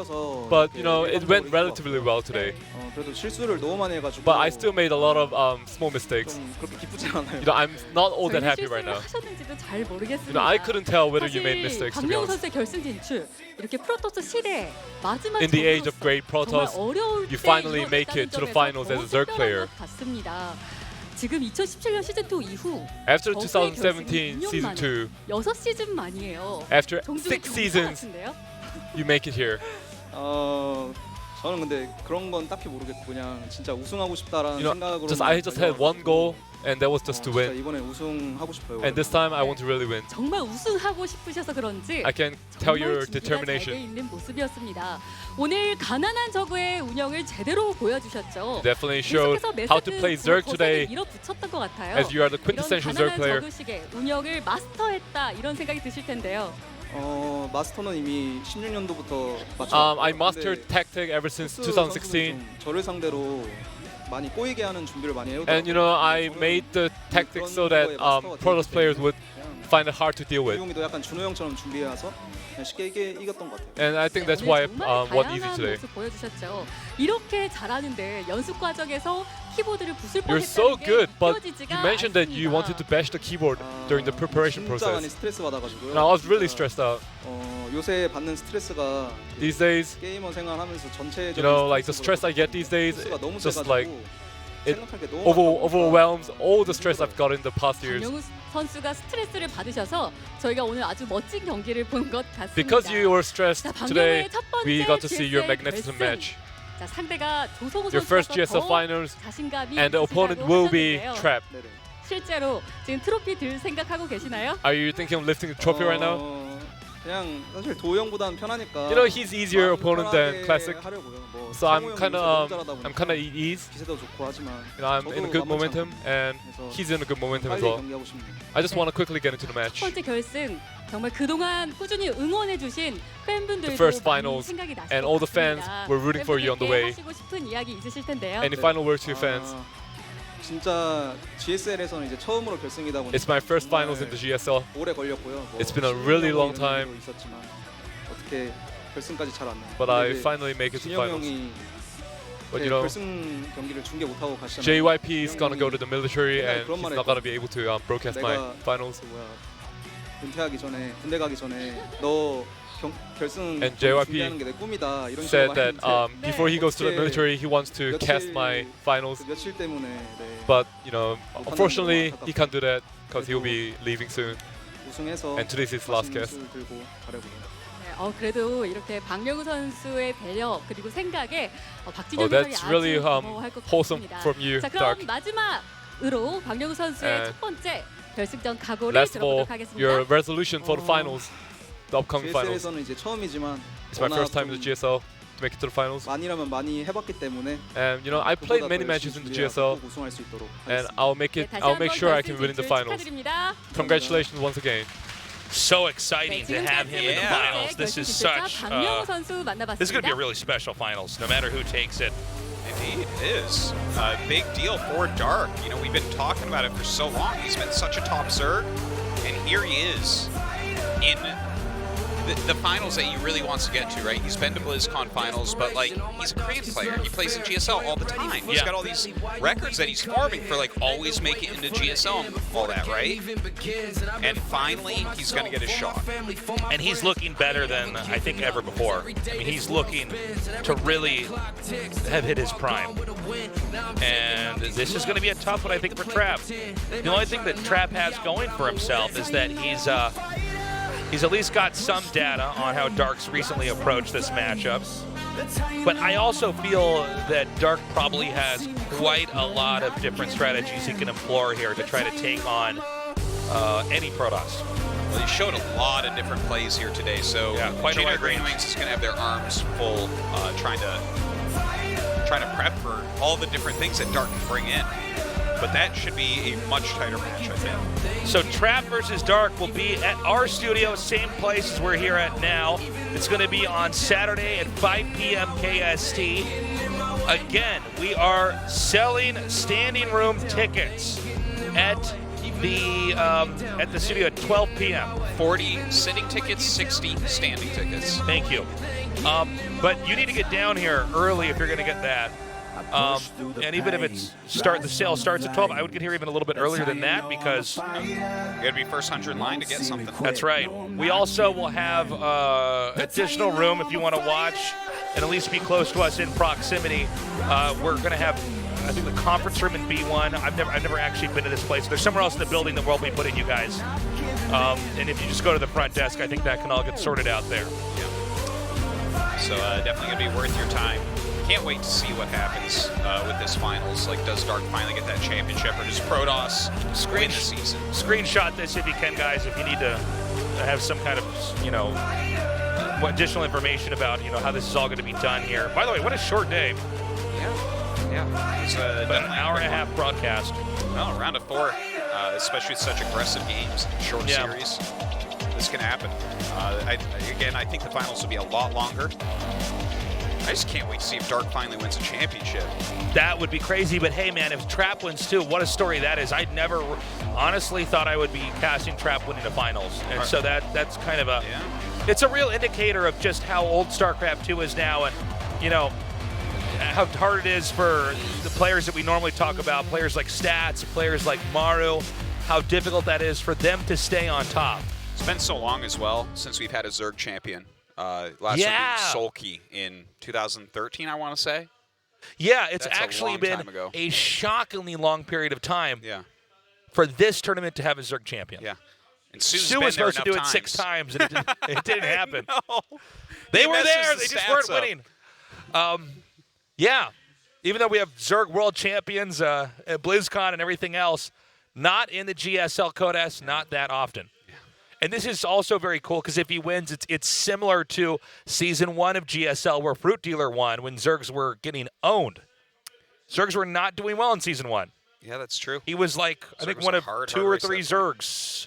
but you know, it went relatively well today. 그래도 실수를 너무 많이 해가지고. But I still made a lot of small mistakes. 좀 그렇게 기쁘지 않아요. You know, I'm not all that happy right now. 하셨는지도 잘 모르겠습니다. You know, I couldn't tell whether you made mistakes, to be 박명호 honest. 선수의 결승 진출, 이렇게 프로토스 시대 마지막 In the age of great Protoss, 어려울 you 때 finally make it to the 이뤄냈다는 finals as a 점에서 Zerg 더 player. 특별한 것 같습니다. 지금 2017년 시즌 2 이후 After 저수의 2017 결승이 season 2, 6시즌 만이에요. after 정중히 6 seasons, 같은데요? you make it here. 저는 근데 그런 건 딱히 모르겠고 그냥 진짜 우승하고 싶다라는 You know, 생각으로. I just had one goal, and that was just to 진짜 win. 이번에 우승하고 싶어요. And this time, I want to really win. 정말 우승하고 싶으셔서 그런지 I can tell 정말 your 준비가 잘 돼 determination. 있는 모습이었습니다. 오늘 가난한 저그의 운영을 제대로 보여주셨죠. Definitely showed how to play Zerg today, 밀어붙였던 것 같아요. as you are the quintessential Zerg 이런 player. 가난한 저그식의 운영을 마스터했다 이런 생각이 드실 텐데요. 마스터는 이미 16년도부터 맞췄고. I mastered tactic ever since 2016. 저를 상대로 많이 꼬이게 하는 준비를 많이 해요. And you know, I made the tactics so that Protoss players would find it hard to deal with. 유용이도 약간 준호 형처럼 준비해서 그냥 쉽게 이겼던 것 같아요. And I think that's why I won easy 다양한 today. 모습 보여주셨죠. 이렇게 잘하는데 연습 과정에서 키보드를 부술 You're so 뻔했다는 게 good, but 믿겨지지가 you mentioned that you wanted to bash the keyboard during the preparation 진짜 많이 process. 스트레스 받아가지고요. And I was really stressed out. 요새 받는 스트레스가 These days, 게이머 생활하면서 전체적인 you know, like the stress I get these days, 스트레스가 너무 just 세가지고 like it 생각할 게 너무 많다 overwhelms all the stress I've got in the past years. 박명우 선수가 스트레스를 받으셔서 저희가 오늘 아주 멋진 경기를 본 것 같습니다. Because you were stressed 자, today, 박명우의 첫 번째 we got to see your GSL magnificent 결승. match. 자, 상대가 조성우 Your first 선수가 GSL 더 finals, 자신감이 and the opponent will be 있으시다고 Trap. 하셨는데요. 실제로 지금 트로피 들 생각하고 계시나요? Are you thinking of lifting the trophy right now? 그냥 사실 도우 형보다는 편하니까. You know, he's easier opponent than Classic. 하려고요. 뭐 So I'm 상호 형이 kind 요새 너무 of 잘하다 I'm kind of 보니까 at ease. 기세도 좋고 하지만 You know, I'm in a good momentum, and he's in a good momentum as 빨리 well. 경기하고 싶네요. I just want to quickly get into the 첫 match. 번째 결승 정말 그동안 꾸준히 응원해주신 팬분들도 The first 많이 finals, 생각이 나실 and 것 all the fans 같습니다. were rooting for you on the way. 팬분들께 하시고 싶은 이야기 있으실 텐데요. Any final words to your fans? 진짜 GSL에서는 이제 처음으로 결승이다 보니까 It's my first finals in the GSL. 오래 걸렸고요. 뭐 It's been a really long 10년 time. 정도 있었지만 어떻게 결승까지 잘 왔네요. But I finally make it to 진영 finals. 형이 But you know, 결승 경기를 중계 못 하고 가시잖아요. JYP is gonna go to the military, and 그런 he's 말을 not gonna be able to broadcast my 내가 finals. 은퇴하기 전에 군대 가기 전에 너 결승 And JYP 준비하는 게 내 꿈이다 이런 said 식으로 that 말했는데 before he goes to the 어떻게 military, he wants to cast my finals. 그 며칠 때문에 But you know, unfortunately, he can't do that because he'll be leaving soon. 우승해서 And today's his last cast. 들고 가려고요. 그래도 이렇게 박명우 선수의 배려 그리고 생각에 박진영 Oh, 해설이 that's 아주 really 고마워할 것 wholesome 같습니다. from you, 자, 그럼 Dark. 마지막으로 박명우 선수의 And 첫 번째 결승전 각오를 Last of all, 들어보도록 하겠습니다. your resolution for the finals, the upcoming finals. GSL에서는 이제 처음이지만 It's my 워낙 first time in the 좀 GSL to make it to the finals. 많이라면 많이 해봤기 때문에 And you know, I played 그보다 many 더 matches in 열심히 the GSL, 준비하고 우승할 수 있도록 and 하겠습니다. I'll make sure I can win in the finals. 축하드립니다. Congratulations once again. So exciting to have him in the finals. This is such. 박명우 선수 만나봤습니다. This is going to be a really special finals, no matter who takes it. Indeed, it is a big deal for Dark. You know, we've been talking about it for so long. He's been such a top Zerg, and here he is in the finals that he really wants to get to, right? He's been to BlizzCon finals, but like he's a Korean player. He plays in GSL all the time. He's got all these records that he's farming for, like always make it into GSL and all that, right? And finally, he's gonna get a shot. And he's looking better than I think ever before. I mean, he's looking to really have hit his prime. And this is going to be a tough one, I think, for Trap. The only thing that Trap has going for himself is that he's at least got some data on how Dark's recently approached this matchup. But I also feel that Dark probably has quite a lot of different strategies he can employ here to try to take on any Protoss. Well, he showed a lot of different plays here today, so yeah, quite a Jada wide range. Greenwings is going to have their arms full, trying to prep for all the different things that Dark can bring in. But that should be a much tighter match, I think. So Trap versus Dark will be at our studio, same place as we're here at now. It's going to be on Saturday at 5 p.m. KST. Again, we are selling standing room tickets at the studio at 12 p.m. 40 sitting tickets, 60 standing tickets. Thank you. But you need to get down here early if you're going to get that. And even if the sale starts at 12, I would get here even a little bit earlier than that because you gotta be first 100 in line to get something. That's right. We also will have additional room if you want to watch and at least be close to us in proximity. We're going to have, I think, the conference room in B1. I've never actually been to this place. There's somewhere else in the building that we'll be putting you guys. And if you just go to the front desk, I think that can all get sorted out there. Yeah. So definitely going to be worth your time. Can't wait to see what happens with this finals. Like, does Dark finally get that championship, or does Protoss win the season? Screenshot this if you can, guys, if you need to have some kind of, additional information about, how this is all going to be done here. By the way, what a short day. Yeah. It's an hour and a half broadcast. No, round of 4, especially with such aggressive games, short series. This can happen. I think the finals will be a lot longer. I just can't wait to see if Dark finally wins a championship. That would be crazy, but hey, man, if Trap wins too, what a story that is. I'd never honestly thought I would be casting Trap winning the finals. And so that's kind of it's a real indicator of just how old StarCraft 2 is now and, how hard it is for the players that we normally talk about, players like Stats, players like Maru, how difficult that is for them to stay on top. It's been so long as well since we've had a Zerg champion. Last one being Sulky in 2013, I want to say. Yeah, it's That's actually been a shockingly long period of time for this tournament to have a Zerg champion. Yeah. And Sue was supposed to do it 6 times, and it didn't happen. They were there. They just weren't winning. Even though we have Zerg world champions at BlizzCon and everything else, not in the GSL Codes, not that often. And this is also very cool because if he wins, it's similar to Season 1 of GSL where Fruit Dealer won when Zergs were getting owned. Zergs were not doing well in Season 1. Yeah, that's true. He was like, I think one of 2 or 3 Zergs.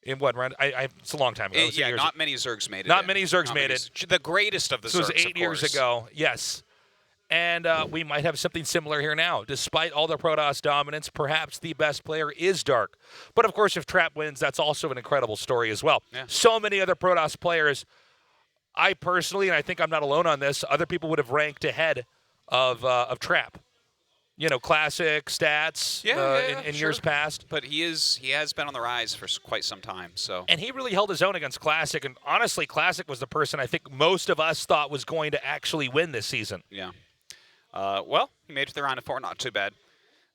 In what round? It's a long time ago. Yeah, not many Zergs made it. Not many Zergs made it. The greatest of the Zergs, This was 8 years ago. Yes. And we might have something similar here now. Despite all the Protoss dominance, perhaps the best player is Dark. But, of course, if Trap wins, that's also an incredible story as well. Yeah. So many other Protoss players, I personally, and I think I'm not alone on this, other people would have ranked ahead of Trap. Classic, Stats in years past. But he has been on the rise for quite some time. So. And he really held his own against Classic. And, honestly, Classic was the person I think most of us thought was going to actually win this season. Yeah. Well, he made it to the round of 4, not too bad.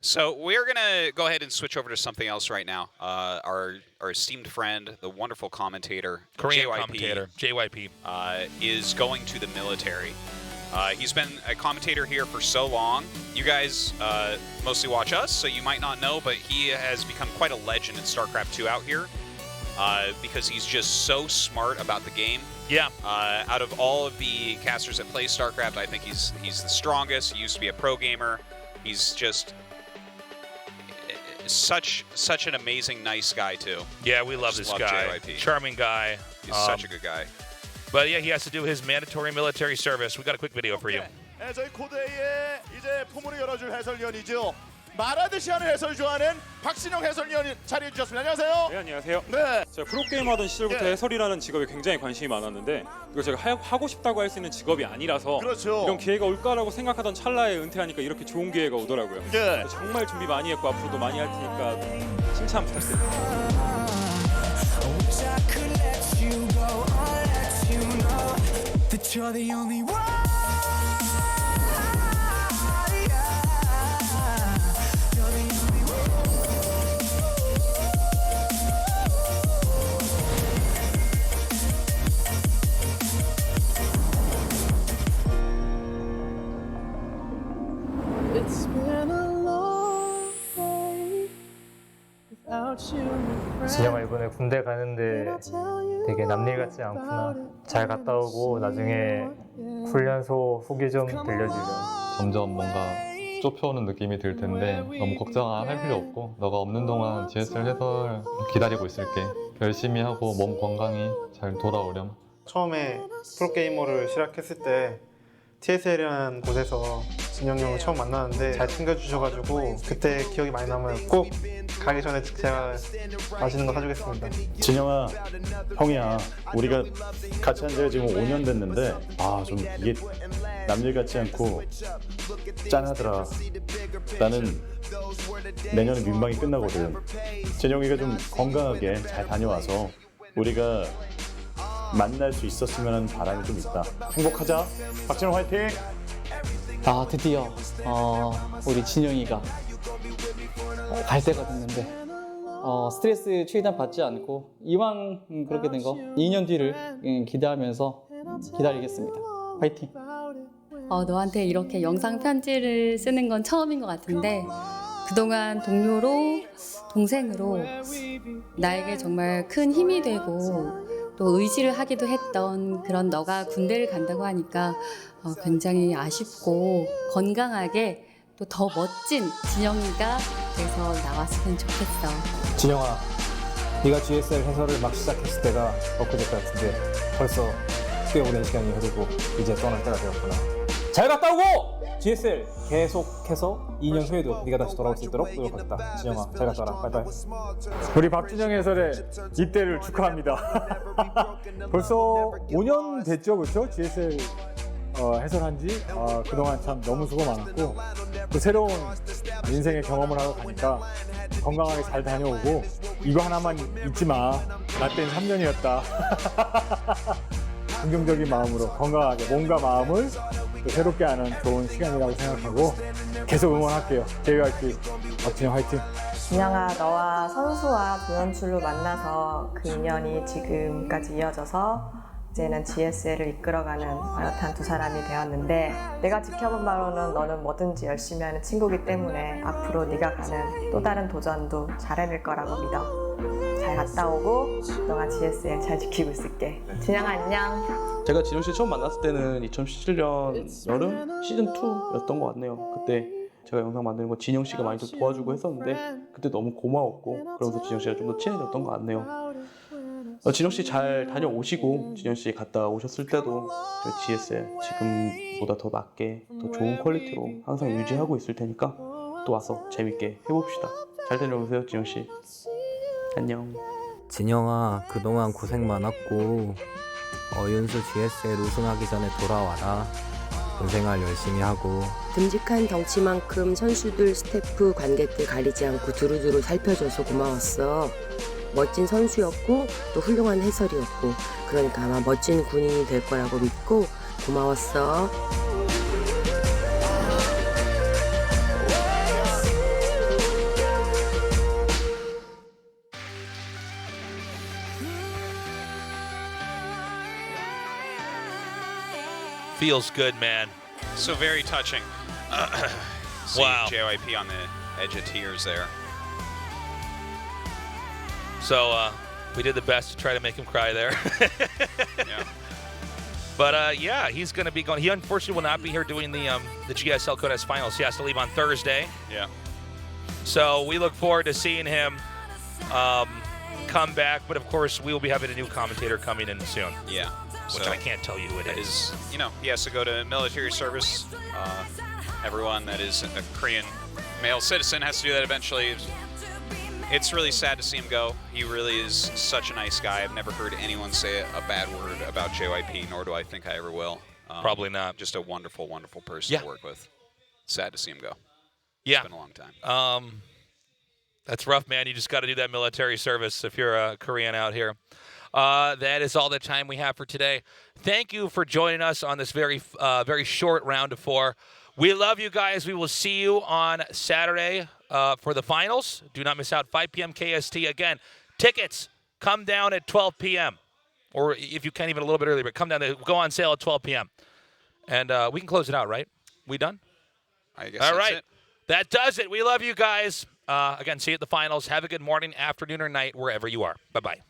So we're gonna go ahead and switch over to something else right now. Our esteemed friend, the wonderful commentator, Korean JYP, commentator, JYP, is going to the military. He's been a commentator here for so long. You guys mostly watch us, so you might not know, but he has become quite a legend in StarCraft 2 out here because he's just so smart about the game. Yeah. Out of all of the casters that play StarCraft, I think he's the strongest. He used to be a pro gamer. He's just such an amazing, nice guy too. Yeah, we love this guy. JYP. Charming guy. He's such a good guy. But yeah, he has to do his mandatory military service. We got a quick video for you. 저희 코드의 이제 포문을 열어줄 해설위원이죠. 말하듯이 하는 해설 좋아하는 박신영 해설위원이 자리해 주셨습니다. 안녕하세요. 네, 안녕하세요. 네. 제가 프로게이머 하던 시절부터 해설이라는 직업에 굉장히 관심이 많았는데 이거 제가 하고 싶다고 할 수 있는 직업이 아니라서 그렇죠. 이런 기회가 올까라고 생각하던 찰나에 은퇴하니까 이렇게 좋은 기회가 오더라고요. 네. 정말 준비 많이 했고 앞으로도 많이 할 테니까 칭찬 부탁드립니다. 진영아 이번에 군대 가는데 되게 남일 같지 않구나. 잘 갔다 오고 나중에 훈련소 후기 좀 들려주렴. 점점 뭔가 좁혀오는 느낌이 들 텐데 너무 걱정할 필요 없고 너가 없는 동안 GSL 해설 기다리고 있을게. 열심히 하고 몸 건강히 잘 돌아오렴. 처음에 프로게이머를 시작했을 때 TSL이라는 곳에서 진영이 형을 처음 만났는데 잘 챙겨주셔가지고 그때 기억이 많이 남아요. 꼭 가기 전에 제가 맛있는 거 사주겠습니다. 진영아, 형이야. 우리가 같이 한 지가 지금 5년 됐는데 좀 이게 남일 같지 않고 짠하더라. 나는 내년에 민방위 끝나거든. 진영이가 좀 건강하게 잘 다녀와서 우리가 만날 수 있었으면 하는 바람이 좀 있다. 행복하자. 박진영 화이팅! 드디어 우리 진영이가 갈 때가 됐는데 스트레스 최대한 받지 않고 이왕 그렇게 된 거 2년 뒤를 기대하면서 기다리겠습니다. 화이팅! 너한테 이렇게 영상 편지를 쓰는 건 처음인 것 같은데 그동안 동료로 동생으로 나에게 정말 큰 힘이 되고 또 의지를 하기도 했던 그런 너가 군대를 간다고 하니까 굉장히 아쉽고 건강하게 또 더 멋진 진영이가 돼서 나왔으면 좋겠어. 진영아, 네가 GSL 해설을 막 시작했을 때가 엊그제 같은데 벌써 꽤 오랜 시간이 흐르고 이제 떠날 때가 되었구나. 잘 갔다 오고! GSL 계속해서 2년 후에도 네가 다시 돌아올 수 있도록 노력하겠다. 진영아, 잘 갔다 와라. 빠이빠이. 우리 박진영 해설의 입대를 축하합니다. 벌써 5년 됐죠, 그렇죠? GSL 해설한 지 그동안 참 너무 수고 많았고 또 새로운 인생의 경험을 하러 가니까 건강하게 잘 다녀오고 이거 하나만 잊지 마. 나 땐 3년이었다. 긍정적인 마음으로 건강하게 몸과 마음을 또 새롭게 하는 좋은 시간이라고 생각하고 계속 응원할게요. JYP 박진영 화이팅! 진영아, 너와 선수와 동연출로 만나서 그 인연이 지금까지 이어져서 이제는 GSL을 이끌어가는 어엿한 두 사람이 되었는데 내가 지켜본 바로는 너는 뭐든지 열심히 하는 친구이기 때문에 앞으로 네가 가는 또 다른 도전도 잘 해낼 거라고 믿어. 잘 갔다 오고 너가 GSL 잘 지키고 있을게. 진영아 안녕. 제가 진영 씨 처음 만났을 때는 2017년 여름 시즌2였던 것 같네요. 그때 제가 영상 만드는 거 진영 씨가 많이 좀 도와주고 했었는데 그때 너무 고마웠고 그러면서 진영 씨가 좀 더 친해졌던 것 같네요. 진영 씨 잘 다녀오시고 진영 씨 갔다 오셨을 때도 저희 GSL 지금보다 더 낫게 더 좋은 퀄리티로 항상 유지하고 있을 테니까 또 와서 재밌게 해봅시다. 잘 다녀오세요 진영 씨. 안녕. 진영아, 그동안 고생 많았고 윤수 GSL 우승하기 전에 돌아와라. 군생활 열심히 하고 듬직한 덩치만큼 선수들, 스태프, 관객들 가리지 않고 두루두루 살펴줘서 고마웠어. 멋진 선수였고 또 훌륭한 해설이었고 그러니까 아마 멋진 군인이 될 거라고 믿고 고마웠어. Feels good, man. So very touching. See Wow. JYP on the edge of tears there. So we did the best to try to make him cry there. Yeah. But yeah, he's going to be going. He unfortunately will not be here doing the GSL Codex Finals. He has to leave on Thursday. Yeah. So we look forward to seeing him come back. But of course, we will be having a new commentator coming in soon. Yeah. Which So I can't tell you who it is. You know, he has to go to military service. Everyone that is a Korean male citizen has to do that eventually. It's really sad to see him go. He really is such a nice guy. I've never heard anyone say a bad word about JYP, nor do I think I ever will. Probably not. Just a wonderful, wonderful person to work with. Sad to see him go. Yeah. It's been a long time. That's rough, man. You just got to do that military service if you're a Korean out here. That is all the time we have for today. Thank you for joining us on this very short round of 4. We love you guys. We will see you on Saturday for the finals. Do not miss out. 5 p.m. KST. Again, tickets come down at 12 p.m. Or if you can, even a little bit earlier, but come down. They go on sale at 12 p.m. And we can close it out, right? We done? I guess all that's right. it. That does it. We love you guys. Again, see you at the finals. Have a good morning, afternoon, or night, wherever you are. Bye-bye.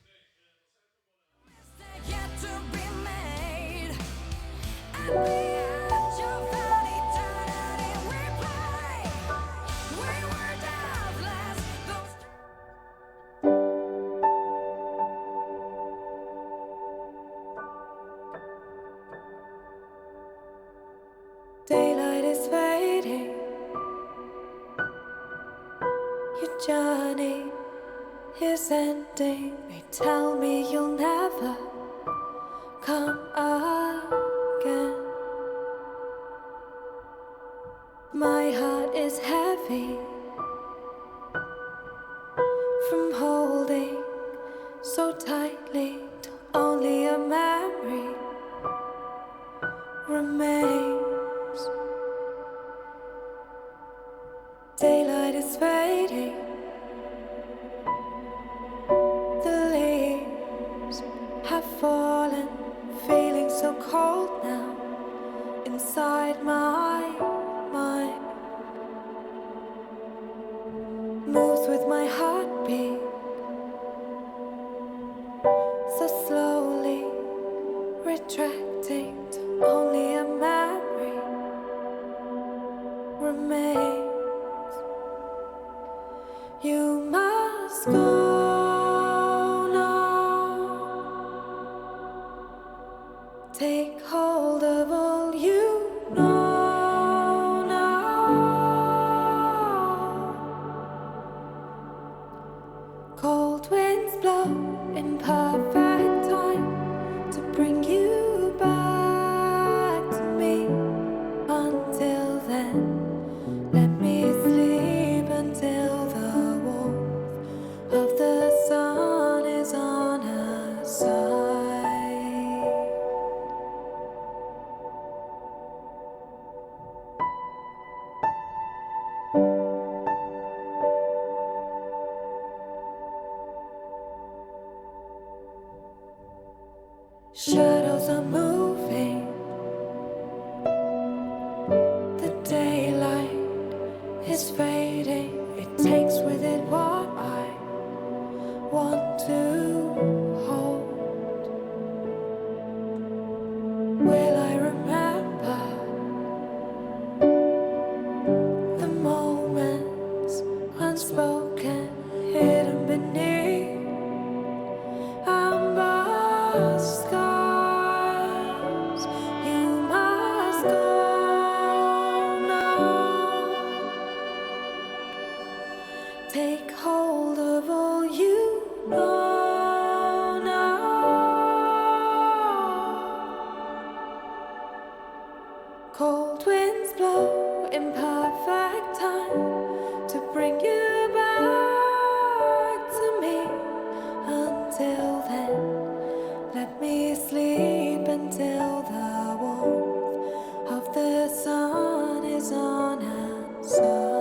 Daylight is fading. Your journey is ending. They tell me you'll never come again. My heart is heavy from holding so tightly till only a memory remains. Daylight is fading. The leaves have fallen, feeling so cold now inside my mind. Moves with my heartbeat so slowly, retracting to only a memory remains. You must go now. Take hold of all you know now. Cold winds blow in perfect time to bring you back to me. Until then, let me sleep until the warmth of the sun is on our side. Shadows are moving. The daylight is fading. It takes with it what I want to hold. Will I remember the moments unspoken, hidden beneath amber skies? You must go now. Take hold of all you know now. Cold winds blow in perfect time to bring you back to me. Until then, let me sleep until the warmth of the sun is on our side.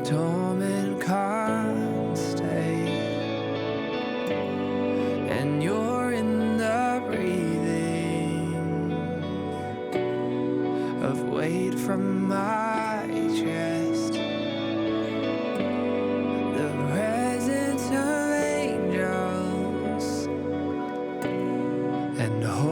dormant calm state, and you're in the breathing of weight from my chest, the presence of angels and hope.